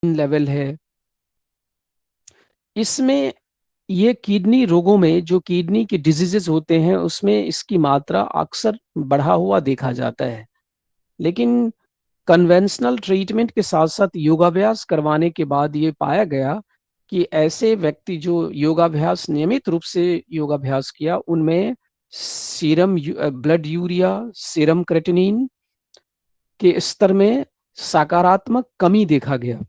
Level है। इसमें ये किडनी रोगों में जो किडनी के डिजीजेस होते हैं उसमें इसकी मात्रा अक्सर बढ़ा हुआ देखा जाता है। लेकिन कन्वेंशनल ट्रीटमेंट के साथ साथ योगाभ्यास करवाने के बाद ये पाया गया कि ऐसे व्यक्ति जो योगाभ्यास नियमित रूप से योगाभ्यास किया उनमें serum blood urea, serum creatinine के स्तर में सकारात्मक कमी देखा गया।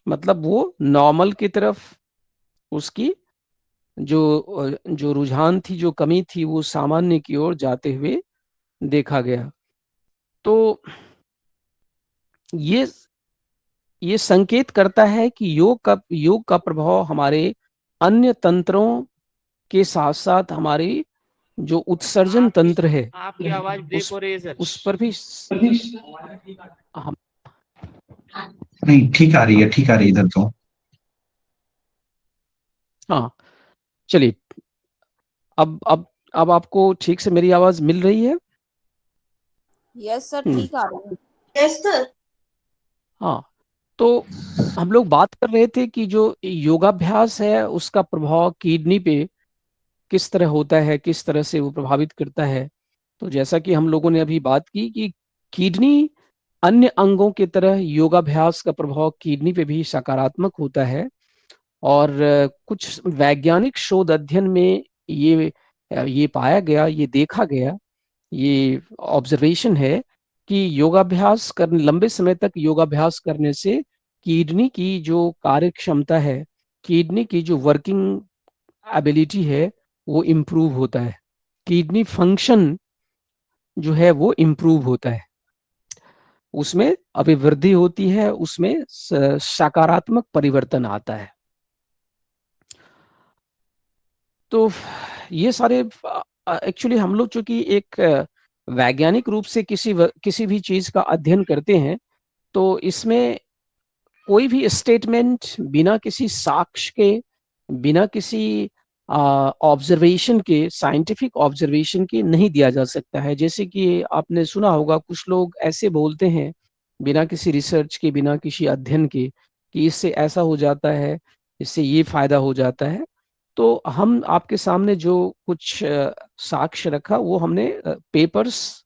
मतलब वो नॉर्मल की तरफ उसकी जो रुझान थी, जो कमी थी, वो सामान्य की ओर जाते हुए देखा गया। तो ये ये संकेत करता है कि योग का प्रभाव हमारे अन्य तंत्रों के साथ साथ हमारी जो उत्सर्जन तंत्र है आपकी आवाज ब्रेक हो रही है सर। उस पर भी हम नहीं, ठीक आ रही है, ठीक आ रही है इधर तो। हाँ, चलिए। अब आपको ठीक से मेरी आवाज मिल रही है? यस सर, ठीक आ रही है। Yes sir. हाँ, तो हम लोग बात कर रहे थे कि जो योगाभ्यास है उसका प्रभाव किडनी पे किस तरह होता है, किस तरह से वो प्रभावित करता है। तो जैसा कि हम लोगों ने अभी बात की कि किडनी अन्य अंगों की तरह योगाभ्यास का प्रभाव किडनी पे भी सकारात्मक होता है। और कुछ वैज्ञानिक शोध अध्ययन में ये पाया गया, ये देखा गया, ये ऑब्जर्वेशन है कि योगाभ्यास करने लंबे समय तक योगाभ्यास करने से किडनी की जो कार्य क्षमता है, किडनी की जो वर्किंग एबिलिटी है, वो इम्प्रूव होता है। किडनी फंक्शन जो है वो इम्प्रूव होता है, उसमें अभिवृद्धि होती है, उसमें सकारात्मक परिवर्तन आता है। तो ये सारे एक्चुअली हम लोग चूंकि एक वैज्ञानिक रूप से किसी भी चीज का अध्ययन करते हैं, तो इसमें कोई भी स्टेटमेंट बिना किसी साक्ष्य के, बिना किसी ऑब्जर्वेशन के, साइंटिफिक ऑब्जर्वेशन के नहीं दिया जा सकता है। जैसे कि आपने सुना होगा कुछ लोग ऐसे बोलते हैं बिना किसी रिसर्च के, बिना किसी अध्ययन के, कि इससे ऐसा हो जाता है, इससे ये फायदा हो जाता है। तो हम आपके सामने जो कुछ साक्ष्य रखा वो हमने पेपर्स,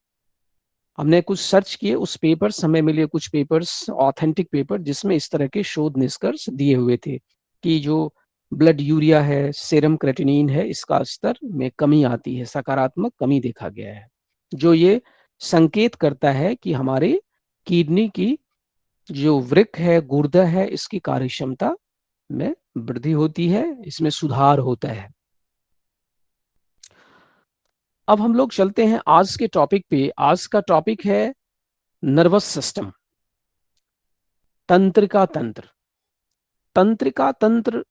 हमने कुछ सर्च किए, उस पेपर्स हमें मिले, कुछ पेपर्स, ऑथेंटिक पेपर, जिसमें इस तरह के शोध निष्कर्ष दिए हुए थे कि जो ब्लड यूरिया है, सेरम क्रेटिनिन है, इसका स्तर में कमी आती है, सकारात्मक कमी देखा गया है, जो ये संकेत करता है कि हमारे किडनी की जो वृक्क है, गुर्दा है, इसकी कार्यक्षमता में वृद्धि होती है, इसमें सुधार होता है। अब हम लोग चलते हैं आज के टॉपिक पे। आज का टॉपिक है नर्वस सिस्टम, तंत्रिका तंत्र। तंत्रिका तंत्र,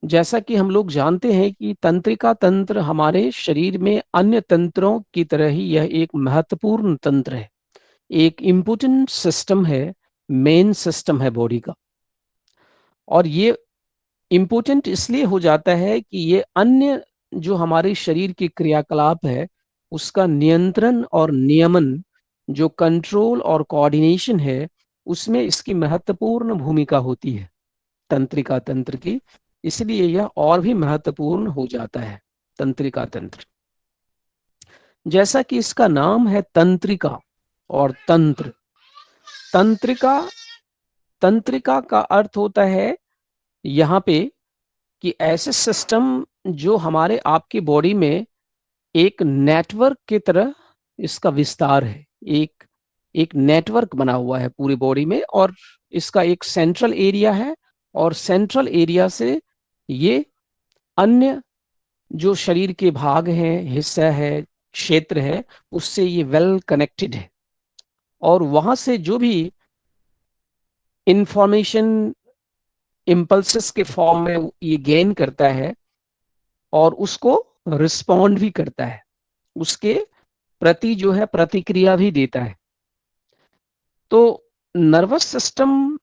जैसा कि हम लोग जानते हैं कि तंत्रिका तंत्र हमारे शरीर में अन्य तंत्रों की तरह ही यह एक महत्वपूर्ण तंत्र है, एक इम्पोर्टेंट सिस्टम है, मेन सिस्टम है बॉडी का। और ये इम्पोर्टेंट इसलिए हो जाता है कि ये अन्य जो हमारे शरीर के क्रियाकलाप है उसका नियंत्रण और नियमन, जो कंट्रोल और कोऑर्डिनेशन है, उसमें इसकी महत्वपूर्ण भूमिका होती है तंत्रिका तंत्र की। इसलिए यह और भी महत्वपूर्ण हो जाता है तंत्रिका तंत्र। जैसा कि इसका नाम है तंत्रिका और तंत्र। तंत्रिका, तंत्रिका का अर्थ होता है यहाँ पे कि ऐसे सिस्टम जो हमारे आपकी बॉडी में एक नेटवर्क की तरह इसका विस्तार है, एक एक नेटवर्क बना हुआ है पूरी बॉडी में, और इसका एक सेंट्रल एरिया है, और सेंट्रल एरिया से ये अन्य जो शरीर के भाग हैं, हिस्सा है, क्षेत्र है, उससे ये वेल कनेक्टेड है। और वहां से जो भी इंफॉर्मेशन इम्पल्सेस के फॉर्म में ये गेन करता है और उसको रिस्पॉन्ड भी करता है, उसके प्रति जो है प्रतिक्रिया भी देता है। तो नर्वस सिस्टम,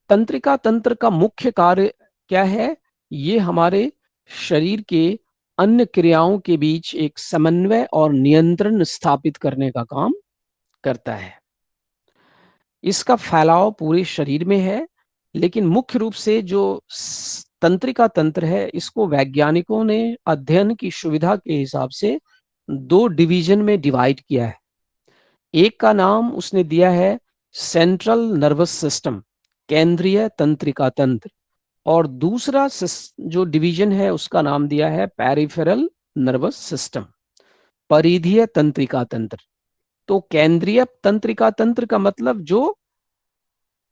तंत्रिका तंत्र का मुख्य कार्य क्या है? ये हमारे शरीर के अन्य क्रियाओं के बीच एक समन्वय और नियंत्रण स्थापित करने का काम करता है। इसका फैलाव पूरे शरीर में है, लेकिन मुख्य रूप से जो तंत्रिका तंत्र है, इसको वैज्ञानिकों ने अध्ययन की सुविधा के हिसाब से 2 डिवीजन में डिवाइड किया है। एक का नाम उसने दिया है सेंट्रल नर्वस सिस्टम, केंद्रीय तंत्रिका तंत्र, और दूसरा जो डिवीजन है उसका नाम दिया है पेरिफेरल नर्वस सिस्टम, परिधीय तंत्रिका तंत्र। तो केंद्रीय तंत्रिका तंत्र का मतलब जो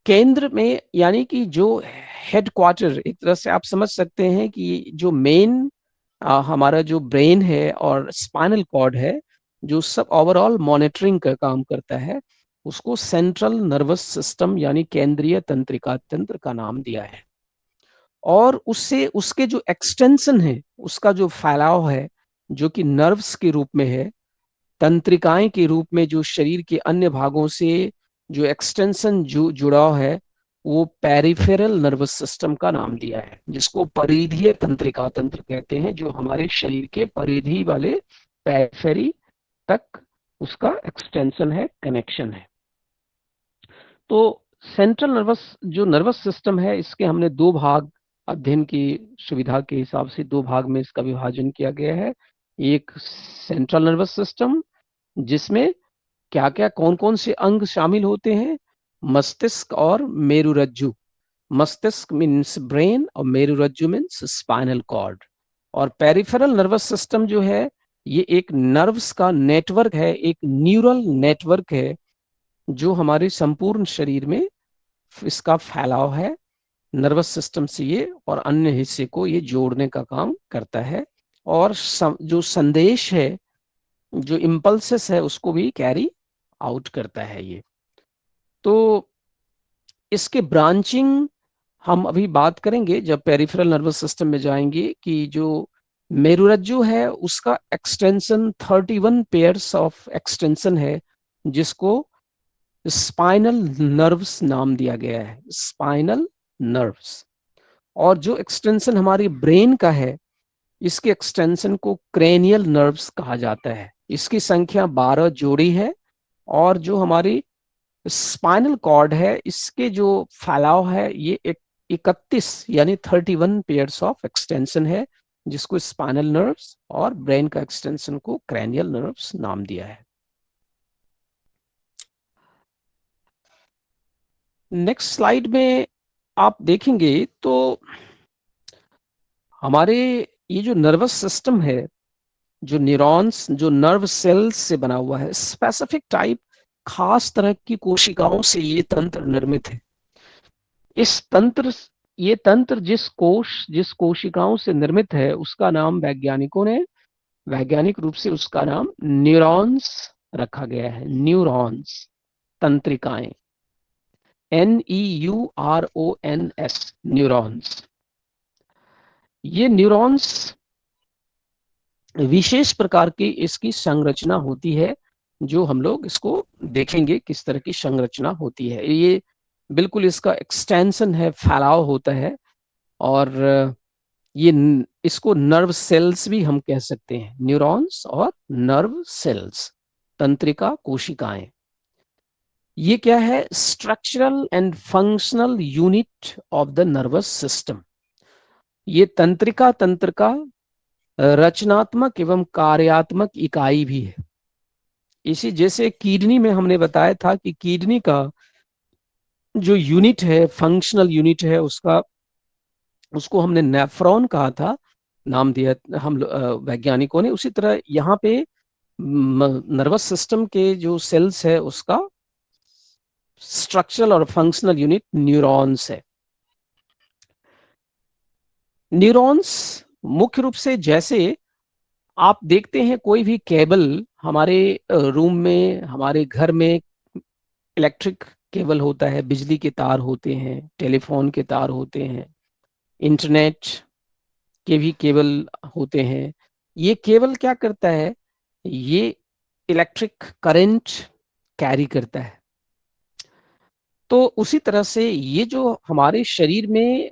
केंद्र में, यानी कि जो हेडक्वार्टर, एक तरह से आप समझ सकते हैं कि जो मेन हमारा जो ब्रेन है और स्पाइनल कॉर्ड है, जो सब ओवरऑल मॉनिटरिंग का काम करता है, उसको सेंट्रल नर्वस सिस्टम यानी केंद्रीय तंत्रिका तंत्र का नाम दिया है। और उससे उसके जो एक्सटेंशन है, उसका जो फैलाव है, जो कि नर्व्स के रूप में है, तंत्रिकाएं के रूप में जो शरीर के अन्य भागों से जो एक्सटेंशन जुड़ाव है, वो पेरिफेरल नर्वस सिस्टम का नाम दिया है, जिसको परिधीय तंत्रिका तंत्र कहते हैं, जो हमारे शरीर के परिधि वाले पेरिफेरी तक उसका एक्सटेंशन है, कनेक्शन है। तो सेंट्रल नर्वस सिस्टम है, इसके हमने 2 भाग, अध्ययन की सुविधा के हिसाब से 2 भाग में इसका विभाजन किया गया है। एक सेंट्रल नर्वस सिस्टम, जिसमें क्या क्या कौन कौन से अंग शामिल होते हैं, मस्तिष्क और मेरुरज्जु। मस्तिष्क मीन्स ब्रेन और मेरुरज्जु मीन्स स्पाइनल कॉर्ड। और पेरिफेरल नर्वस सिस्टम जो है, ये एक नर्व्स का नेटवर्क है, एक न्यूरल नेटवर्क है, जो हमारे संपूर्ण शरीर में इसका फैलाव है। नर्वस सिस्टम से ये और अन्य हिस्से को ये जोड़ने का काम करता है, और जो संदेश है, जो इम्पल्सेस है, उसको भी कैरी आउट करता है ये। तो इसके ब्रांचिंग हम अभी बात करेंगे जब पेरिफेरल नर्वस सिस्टम में जाएंगे, कि जो मेरुरज्जु है उसका एक्सटेंशन 31 पेयर्स ऑफ एक्सटेंशन है, जिसको स्पाइनल नर्व्स नाम दिया गया है, स्पाइनल नर्व्स। और जो एक्सटेंशन हमारी ब्रेन का है, इसके एक्सटेंशन को क्रेनियल नर्व्स कहा जाता है। इसकी संख्या 12 जोड़ी है। और जो हमारी स्पाइनल कॉर्ड है, इसके जो फैलाव है, ये 31 यानी 31 पेयर्स ऑफ एक्सटेंशन है, जिसको स्पाइनल नर्व्स, और ब्रेन का एक्सटेंशन को क्रेनियल नर्व्स नाम दिया है। नेक्स्ट स्लाइड में आप देखेंगे तो हमारे ये जो नर्वस सिस्टम है, जो न्यूरॉन्स, जो नर्व सेल्स से बना हुआ है, स्पेसिफिक टाइप, खास तरह की कोशिकाओं से ये तंत्र निर्मित है। ये तंत्र जिस कोशिकाओं से निर्मित है, उसका नाम वैज्ञानिक रूप से उसका नाम न्यूरॉन्स रखा गया है। न्यूरॉन्स, तंत्रिकाएं, NEURONS, न्यूरॉन्स। ये न्यूरॉन्स विशेष प्रकार की इसकी संरचना होती है, जो हम लोग इसको देखेंगे किस तरह की संरचना होती है। ये बिल्कुल इसका एक्सटेंशन है, फैलाव होता है, और ये इसको नर्व सेल्स भी हम कह सकते हैं, न्यूरॉन्स और नर्व सेल्स, तंत्रिका कोशिकाएं। ये क्या है? Structural and functional unit of the nervous system. ये तंत्रिका तंत्र का रचनात्मक एवं कार्यात्मक इकाई भी है। इसी जैसे किडनी में हमने बताया था कि किडनी का जो यूनिट है, फंक्शनल यूनिट है, उसको हमने नेफ्रॉन कहा था, नाम दिया हम वैज्ञानिकों ने। उसी तरह यहाँ पे नर्वस सिस्टम के जो सेल्स है, उसका स्ट्रक्चरल और फंक्शनल यूनिट न्यूरॉन्स है। न्यूरॉन्स मुख्य रूप से, जैसे आप देखते हैं कोई भी केबल हमारे रूम में, हमारे घर में इलेक्ट्रिक केबल होता है, बिजली के तार होते हैं, टेलीफोन के तार होते हैं, इंटरनेट के भी केबल होते हैं। ये केबल क्या करता है? ये इलेक्ट्रिक करंट कैरी करता है। तो उसी तरह से ये जो हमारे शरीर में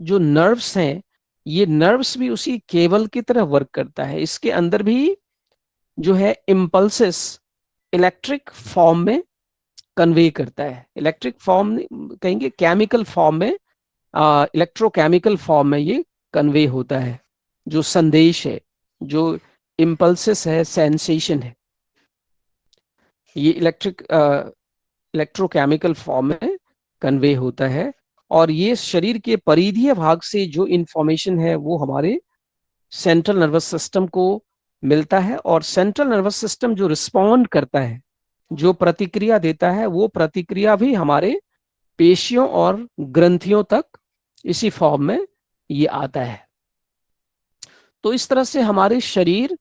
जो नर्व्स हैं, ये नर्व्स भी उसी केबल की तरह वर्क करता है। इसके अंदर भी जो है इम्पल्सेस इलेक्ट्रिक फॉर्म में कन्वे करता है। इलेक्ट्रिक फॉर्म कहेंगे, केमिकल फॉर्म में, इलेक्ट्रोकेमिकल फॉर्म में ये कन्वे होता है। जो संदेश है, जो इम्पल्सिस है, सेंसेशन है, ये इलेक्ट्रोकेमिकल फॉर्म में कन्वे होता है। और ये शरीर के परिधीय भाग से जो इंफॉर्मेशन है वो हमारे सेंट्रल नर्वस सिस्टम को मिलता है, और सेंट्रल नर्वस सिस्टम जो रिस्पॉन्ड करता है, जो प्रतिक्रिया देता है, वो प्रतिक्रिया भी हमारे पेशियों और ग्रंथियों तक इसी फॉर्म में ये आता है। तो इस तरह से हमारे शरीर,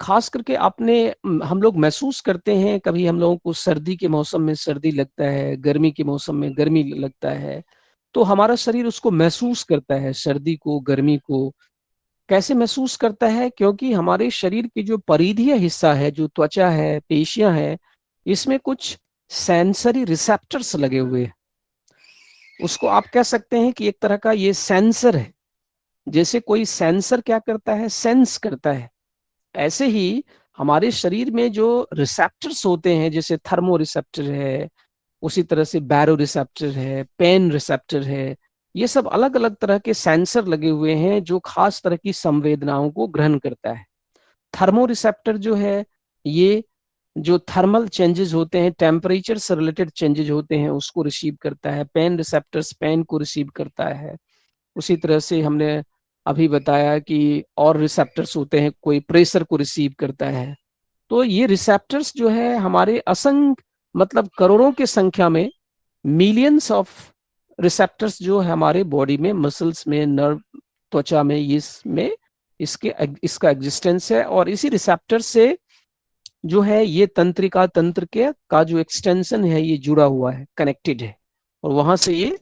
खास करके हम लोग महसूस करते हैं, कभी हम लोगों को सर्दी के मौसम में सर्दी लगता है, गर्मी के मौसम में गर्मी लगता है, तो हमारा शरीर उसको महसूस करता है, सर्दी को, गर्मी को। कैसे महसूस करता है? क्योंकि हमारे शरीर की जो परिधीय हिस्सा है, जो त्वचा है, पेशियां हैं, इसमें कुछ सेंसरी रिसेप्टर्स लगे हुए हैं। उसको आप कह सकते हैं कि एक तरह का ये सेंसर है। जैसे कोई सेंसर क्या करता है? सेंस करता है। ऐसे ही हमारे शरीर में जो रिसेप्टर्स होते हैं, जैसे थर्मो रिसेप्टर है, उसी तरह से बैरो रिसेप्टर है, पेन रिसेप्टर है, ये सब अलग अलग तरह के सेंसर लगे हुए हैं जो खास तरह की संवेदनाओं को ग्रहण करता है। थर्मो रिसेप्टर जो है, ये जो थर्मल चेंजेस होते हैं, टेम्परेचर से रिलेटेड चेंजेस होते हैं, उसको रिसीव करता है। पेन रिसेप्टर्स पेन को रिसीव करता है। उसी तरह से हमने अभी बताया कि और रिसेप्टर्स होते हैं, कोई प्रेशर को रिसीव करता है। तो ये रिसेप्टर्स जो है हमारे असंख्य, मतलब करोड़ों की संख्या में, मिलियंस ऑफ रिसेप्टर्स जो है हमारे बॉडी में, मसल्स में, नर्व, त्वचा में, इसमें इसका एग्जिस्टेंस है। और इसी रिसेप्टर से जो है ये तंत्रिका तंत्र के का जो एक्सटेंशन है, ये जुड़ा हुआ है, कनेक्टेड है। और वहां से ये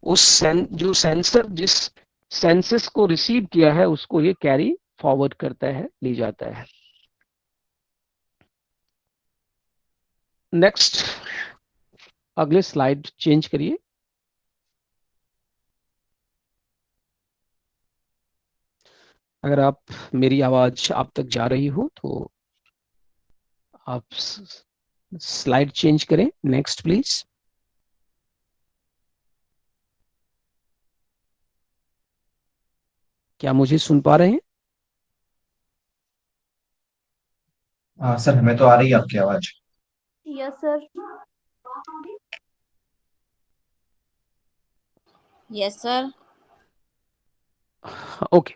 जो सेंसर जिस सेंसेस को रिसीव किया है उसको ये कैरी फॉरवर्ड करता है, ले जाता है। नेक्स्ट, अगले स्लाइड चेंज करिए। अगर आप, मेरी आवाज आप तक जा रही हो तो आप स्लाइड चेंज करें। Next please. क्या मुझे सुन पा रहे हैं? सर हमें तो आ रही है आपकी आवाज। Yes sir. Yes sir. Okay,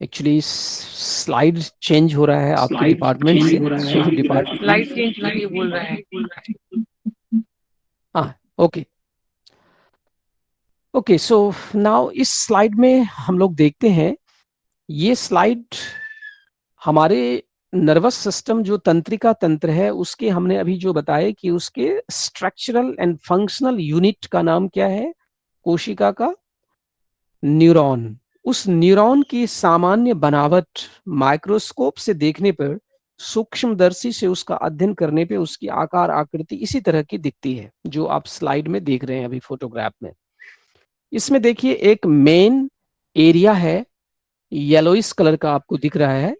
actually slide change हो रहा है आपके डिपार्टमेंट से, सो डिपार्टमेंट लाइट चेंज के लिए बोल रहा है। हाँ, ओके ओके। सो नाउ इस स्लाइड में हम लोग देखते हैं, ये स्लाइड हमारे नर्वस सिस्टम जो तंत्रिका तंत्र है उसके, हमने अभी जो बताया कि उसके स्ट्रक्चरल एंड फंक्शनल यूनिट का नाम क्या है? कोशिका का न्यूरॉन। उस न्यूरॉन की सामान्य बनावट माइक्रोस्कोप से देखने पर, सूक्ष्मदर्शी से उसका अध्ययन करने पे उसकी आकार आकृति इसी तरह की दिखती है जो आप स्लाइड में देख रहे हैं अभी फोटोग्राफ में। इसमें देखिए एक मेन एरिया है, येलोइस कलर का आपको दिख रहा है,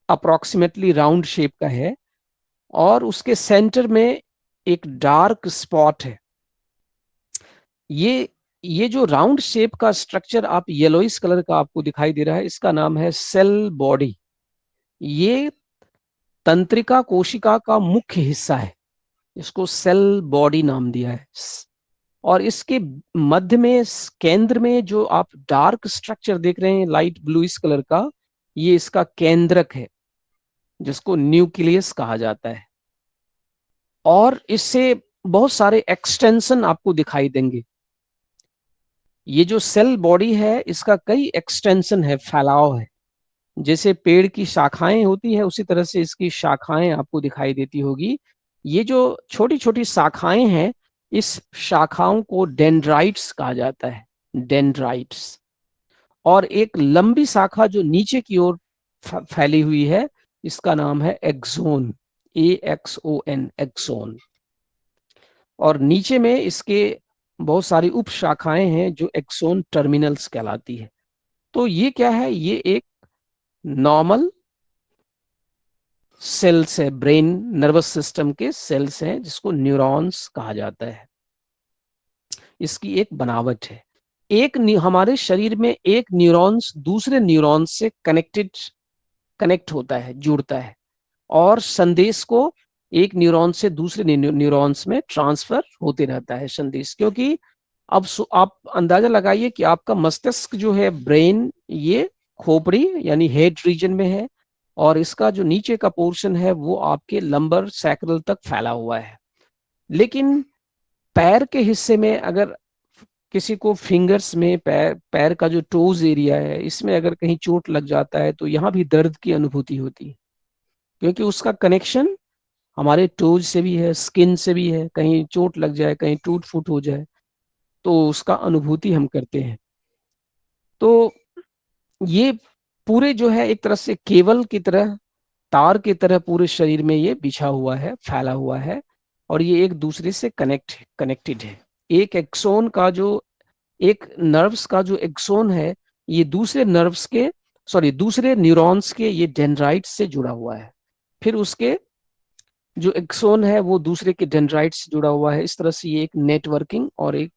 अप्रोक्सीमेटली राउंड शेप का है, और उसके सेंटर में एक डार्क स्पॉट है। ये जो राउंड शेप का स्ट्रक्चर आप येलोइस कलर का आपको दिखाई दे रहा है, इसका नाम है सेल बॉडी। ये तंत्रिका कोशिका का मुख्य हिस्सा है, इसको सेल बॉडी नाम दिया है। और इसके मध्य में, केंद्र में जो आप डार्क स्ट्रक्चर देख रहे हैं लाइट ब्लूइश कलर का, ये इसका केंद्रक है जिसको न्यूक्लियस कहा जाता है। और इससे बहुत सारे एक्सटेंशन आपको दिखाई देंगे। ये जो सेल बॉडी है इसका कई एक्सटेंशन है, फैलाव है। जैसे पेड़ की शाखाएं होती है उसी तरह से इसकी शाखाएं आपको दिखाई देती होगी। ये जो छोटी छोटी शाखाएं हैं, इस शाखाओं को डेंड्राइट्स कहा जाता है, डेंड्राइट्स। और एक लंबी शाखा जो नीचे की ओर फैली हुई है, इसका नाम है एक्सोन, AXON, एक्सोन। और नीचे में इसके बहुत सारी उप शाखाएं हैं जो एक्सोन टर्मिनल्स कहलाती है। तो ये क्या है? ये एक नॉर्मल सेल्स है, ब्रेन नर्वस सिस्टम के सेल्स हैं जिसको न्यूरॉन्स कहा जाता है। इसकी एक बनावट है। हमारे शरीर में एक न्यूरॉन्स दूसरे न्यूरॉन्स से कनेक्ट होता है, जुड़ता है, और संदेश को एक न्यूरॉन से दूसरे न्यूरॉन्स में ट्रांसफर होते रहता है संदेश। क्योंकि अब आप अंदाजा लगाइए कि आपका मस्तिष्क जो है, ब्रेन, ये खोपड़ी यानी हेड रीजन में है, और इसका जो नीचे का पोर्शन है वो आपके लंबर सैक्रल तक फैला हुआ है। लेकिन पैर के हिस्से में अगर किसी को फिंगर्स में पैर का जो टोज एरिया है, इसमें अगर कहीं चोट लग जाता है तो यहाँ भी दर्द की अनुभूति होती है, क्योंकि उसका कनेक्शन हमारे टोज से भी है, स्किन से भी है। कहीं चोट लग जाए, कहीं टूट फूट हो जाए तो उसका अनुभूति हम करते हैं। तो ये पूरे जो है एक तरह से केबल की तरह, तार की तरह पूरे शरीर में ये बिछा हुआ है, फैला हुआ है, और ये एक दूसरे से कनेक्टेड है। एक एक्सोन का जो, एक नर्व्स का जो एक्सोन है, ये दूसरे न्यूरॉन्स के ये डेंड्राइट से जुड़ा हुआ है। फिर उसके जो एक्सोन है वो दूसरे के डेंड्राइट से जुड़ा हुआ है। इस तरह से ये एक नेटवर्किंग और एक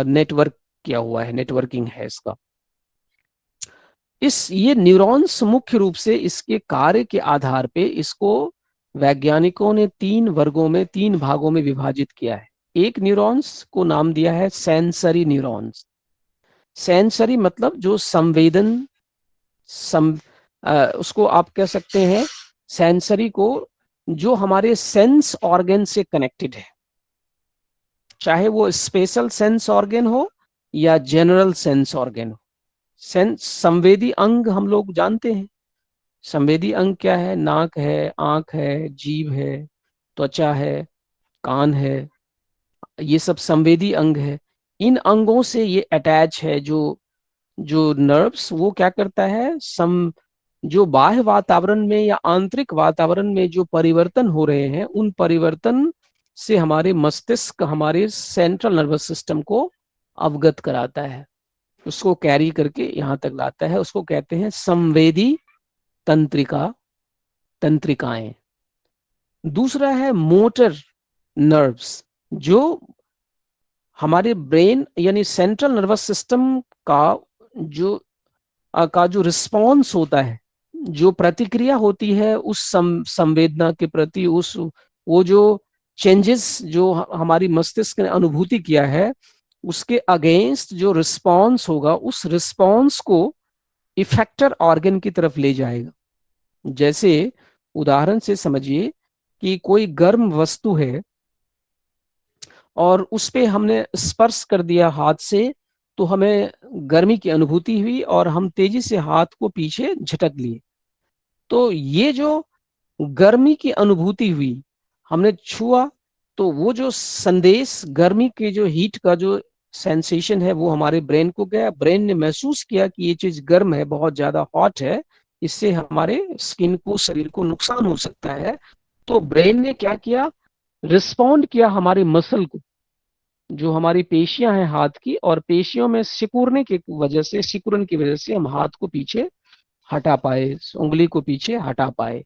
नेटवर्क किया हुआ है, नेटवर्किंग है इसका। ये न्यूरॉन्स मुख्य रूप से इसके कार्य के आधार पे इसको वैज्ञानिकों ने 3 भागों में विभाजित किया है। एक न्यूरॉन्स को नाम दिया है सेंसरी न्यूरॉन्स। सेंसरी मतलब जो उसको आप कह सकते हैं, सेंसरी को, जो हमारे सेंस ऑर्गन से कनेक्टेड है, चाहे वो स्पेशल सेंस ऑर्गन हो या जनरल सेंस ऑर्गन हो। संवेदी अंग हम लोग जानते हैं। संवेदी अंग क्या है? नाक है, आंख है, जीभ है, त्वचा है, कान है, ये सब संवेदी अंग है। इन अंगों से ये अटैच है। जो नर्व्स, वो क्या करता है, जो बाह्य वातावरण में या आंतरिक वातावरण में जो परिवर्तन हो रहे हैं, उन परिवर्तन से हमारे मस्तिष्क, हमारे सेंट्रल नर्वस सिस्टम को अवगत कराता है, उसको कैरी करके यहाँ तक लाता है। उसको कहते हैं संवेदी तंत्रिकाएं। दूसरा है मोटर नर्व्स, जो हमारे ब्रेन यानी सेंट्रल नर्वस सिस्टम का जो रिस्पॉन्स होता है, जो प्रतिक्रिया होती है उस संवेदना के प्रति, वो जो चेंजेस जो हमारी मस्तिष्क ने अनुभूति किया है, उसके अगेंस्ट जो रिस्पॉन्स होगा, उस रिस्पॉन्स को इफेक्टर ऑर्गन की तरफ ले जाएगा। जैसे उदाहरण से समझिए कि कोई गर्म वस्तु है और उस पे हमने स्पर्श कर दिया हाथ से, तो हमें गर्मी की अनुभूति हुई और हम तेजी से हाथ को पीछे झटक लिए। तो ये जो गर्मी की अनुभूति हुई, हमने छुआ, तो वो जो संदेश, गर्मी के जो हीट का जो सेंसेशन है, वो हमारे ब्रेन को गया। ब्रेन ने महसूस किया कि ये चीज गर्म है, बहुत ज्यादा हॉट है, इससे हमारे स्किन को, शरीर को नुकसान हो सकता है। तो ब्रेन ने क्या किया, रिस्पॉन्ड किया हमारे मसल को, जो हमारी पेशियां हैं हाथ की, और पेशियों में सिकुड़न की वजह से हम हाथ को पीछे हटा पाए, उंगली को पीछे हटा पाए।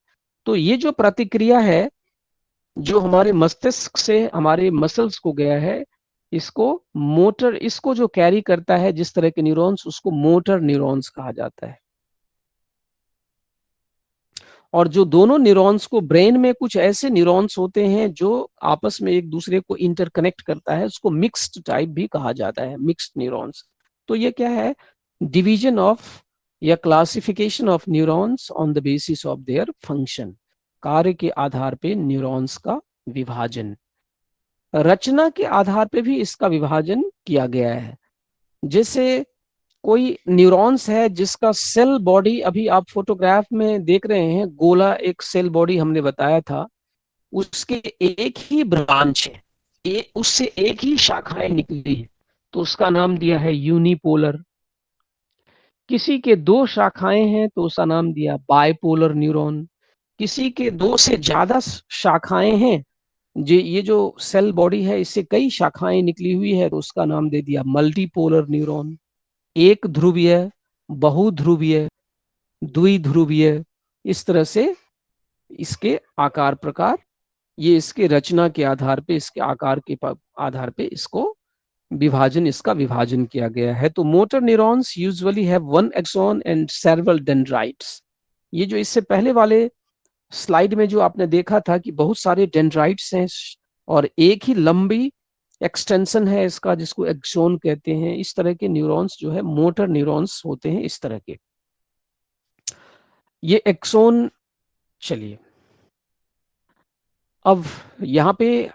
तो ये जो प्रतिक्रिया है जो हमारे मस्तिष्क से हमारे मसल्स को गया है, इसको जो कैरी करता है जिस तरह के न्यूरॉन्स, उसको मोटर न्यूरॉन्स कहा जाता है। और जो दोनों न्यूरॉन्स को, ब्रेन में कुछ ऐसे न्यूरॉन्स होते हैं जो आपस में एक दूसरे को इंटरकनेक्ट करता है, उसको मिक्स्ड टाइप भी कहा जाता है, मिक्स्ड न्यूरॉन्स। तो ये क्या है, डिवीजन ऑफ या classification of neurons on the basis of their function, कार्य के आधार पे न्यूरॉन्स का विभाजन। रचना के आधार पे भी इसका विभाजन किया गया है। जैसे कोई न्यूरॉन्स है जिसका सेल बॉडी, अभी आप फोटोग्राफ में देख रहे हैं, गोला एक सेल बॉडी हमने बताया था, उसके एक ही ब्रांच है, उससे एक ही शाखाएं निकली है, तो उसका नाम दिया है यूनिपोलर। किसी के 2 शाखाएं हैं तो उसका नाम दिया बाइपोलर न्यूरॉन। किसी के 2 से ज्यादा शाखाएं हैं, ये जो सेल बॉडी है इससे कई शाखाएं निकली हुई है, तो उसका नाम दे दिया मल्टीपोलर न्यूरॉन। एक ध्रुवीय, बहुध्रुवीय, द्विध्रुवीय, इस तरह से इसके आकार प्रकार, ये इसके रचना के आधार पे, इसके आकार के आधार पे इसको विभाजन, इसका विभाजन किया गया है। तो motor neurons usually have one axon and several dendrites. ये जो इससे पहले वाले स्लाइड में जो आपने देखा था कि बहुत सारे डेंड्राइट्स हैं और एक ही लंबी एक्सटेंशन है इसका, जिसको एक्सोन कहते हैं। इस तरह के न्यूरॉन्स जो है मोटर न्यूरॉन्स होते हैं इस तरह के। ये एक्सोन, चलिए अब यहाँ पे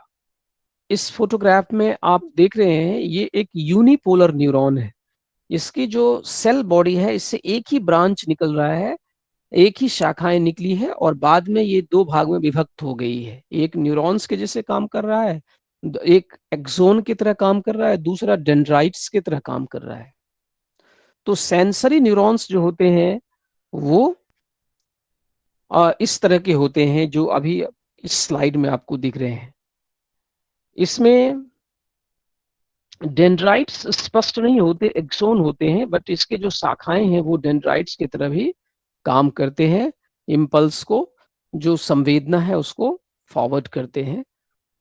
इस फोटोग्राफ में आप देख रहे हैं ये एक यूनिपोलर न्यूरॉन है। इसकी जो सेल बॉडी है इससे एक ही ब्रांच निकल रहा है, एक ही शाखाएं निकली है और बाद में ये दो भाग में विभक्त हो गई है। एक न्यूरॉन्स के जैसे काम कर रहा है, एक एक्सोन की तरह काम कर रहा है, दूसरा डेंड्राइट्स की तरह काम कर रहा है। तो सेंसरी न्यूरॉन्स जो होते हैं वो इस तरह के होते हैं जो अभी इस स्लाइड में आपको दिख रहे हैं। इसमें डेंड्राइट्स स्पष्ट नहीं होते, एक्सोन होते हैं, बट इसके जो शाखाएं हैं वो डेंड्राइट्स की तरह भी काम करते हैं, इम्पल्स को, जो संवेदना है उसको फॉरवर्ड करते हैं।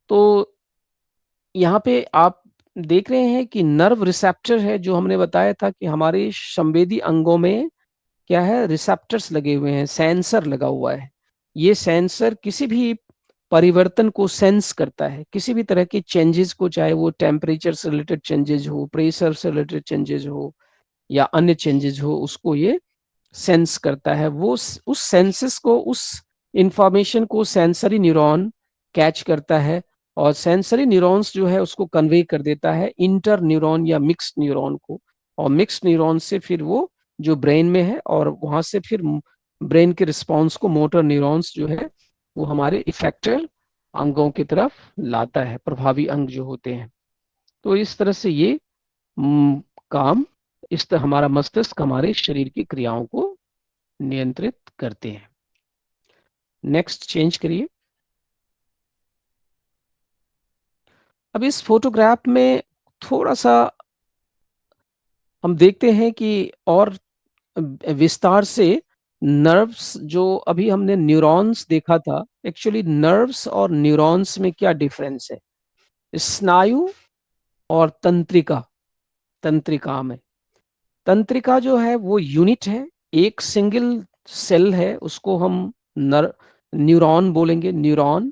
तो यहाँ पे आप देख रहे हैं कि नर्व रिसेप्टर है, जो हमने बताया था कि हमारे संवेदी अंगों में क्या है, रिसेप्टर्स लगे हुए हैं, सेंसर लगा हुआ है। ये सेंसर किसी भी परिवर्तन को सेंस करता है, किसी भी तरह के चेंजेस को, चाहे वो टेम्परेचर से रिलेटेड चेंजेस हो, प्रेशर से रिलेटेड चेंजेस हो या अन्य चेंजेस हो, उसको ये सेंस करता है। वो उस सेंसेस को, उस इंफॉर्मेशन को सेंसरी न्यूरॉन कैच करता है और सेंसरी न्यूरॉन्स जो है उसको कन्वे कर देता है इंटर न्यूरॉन या मिक्स्ड न्यूरॉन को, और मिक्स्ड न्यूरॉन से फिर वो जो ब्रेन में है और वहां से फिर ब्रेन के रिस्पॉन्स को मोटर न्यूरॉन्स जो है वो हमारे इफेक्टेड अंगों की तरफ लाता है, प्रभावी अंग जो होते हैं। तो इस तरह से ये काम, इस तरह हमारा मस्तिष्क हमारे शरीर की क्रियाओं को नियंत्रित करते हैं। नेक्स्ट चेंज करिए। अब इस फोटोग्राफ में थोड़ा सा हम देखते हैं कि और विस्तार से नर्व्स, जो अभी हमने न्यूरॉन्स देखा था, एक्चुअली नर्व्स और न्यूरॉन्स में क्या डिफरेंस है। स्नायु और तंत्रिका, तंत्रिका में, तंत्रिका जो है वो यूनिट है, एक सिंगल सेल है, उसको हम न्यूरॉन बोलेंगे, न्यूरॉन।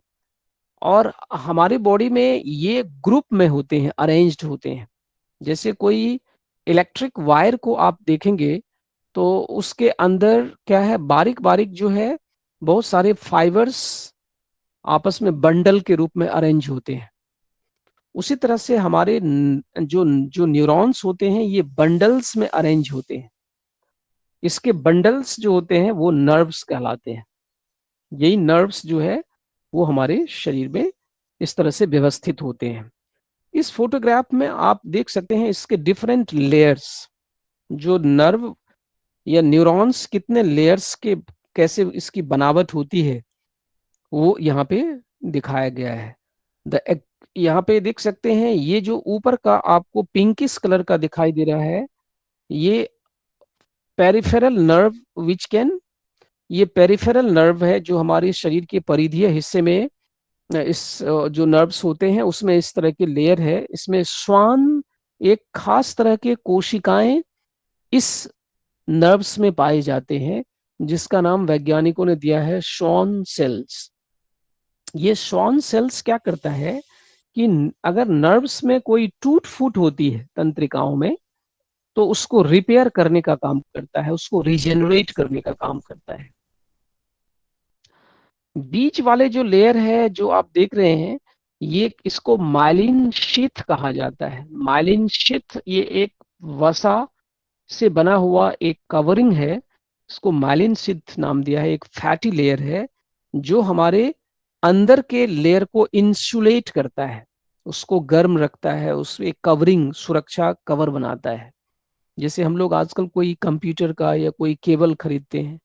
और हमारे बॉडी में ये ग्रुप में होते हैं, अरेंज्ड होते हैं। जैसे कोई इलेक्ट्रिक वायर को आप देखेंगे तो उसके अंदर क्या है, बारीक बारीक जो है बहुत सारे फाइबर्स आपस में बंडल के रूप में अरेंज होते हैं। उसी तरह से हमारे जो जो न्यूरॉन्स होते हैं ये बंडल्स में अरेंज होते हैं। इसके बंडल्स जो होते हैं वो नर्व्स कहलाते हैं। यही नर्व्स जो है वो हमारे शरीर में इस तरह से व्यवस्थित होते हैं। इस फोटोग्राफ में आप देख सकते हैं इसके डिफरेंट लेयर्स, जो नर्व या न्यूरॉन्स कितने लेयर्स के, कैसे इसकी बनावट होती है वो यहाँ पे दिखाया गया है। यहाँ पे देख सकते हैं ये जो ऊपर का आपको पिंकिश कलर का दिखाई दे रहा है, ये पेरिफेरल नर्व विच कैन, ये पेरिफेरल नर्व है जो हमारे शरीर के परिधीय हिस्से में, इस जो नर्व्स होते हैं उसमें इस तरह के लेयर है। इसमें श्वान, एक खास तरह के कोशिकाएं इस नर्व्स में पाए जाते हैं, जिसका नाम वैज्ञानिकों ने दिया है श्वान सेल्स। ये श्वान सेल्स क्या करता है कि अगर नर्व्स में कोई टूट फूट होती है तंत्रिकाओं में, तो उसको रिपेयर करने का काम करता है, उसको रिजेनरेट करने का काम करता है। बीच वाले जो लेयर है जो आप देख रहे हैं, ये इसको माइलिन शीथ कहा जाता है। माइलिन शीथ ये एक वसा से बना हुआ एक कवरिंग है, इसको माइलिन शीथ नाम दिया है। एक फैटी लेयर है जो हमारे अंदर के लेयर को इंसुलेट करता है, उसको गर्म रखता है, उस एक कवरिंग, सुरक्षा कवर बनाता है। जैसे हम लोग आजकल कोई कंप्यूटर का या कोई केबल खरीदते हैं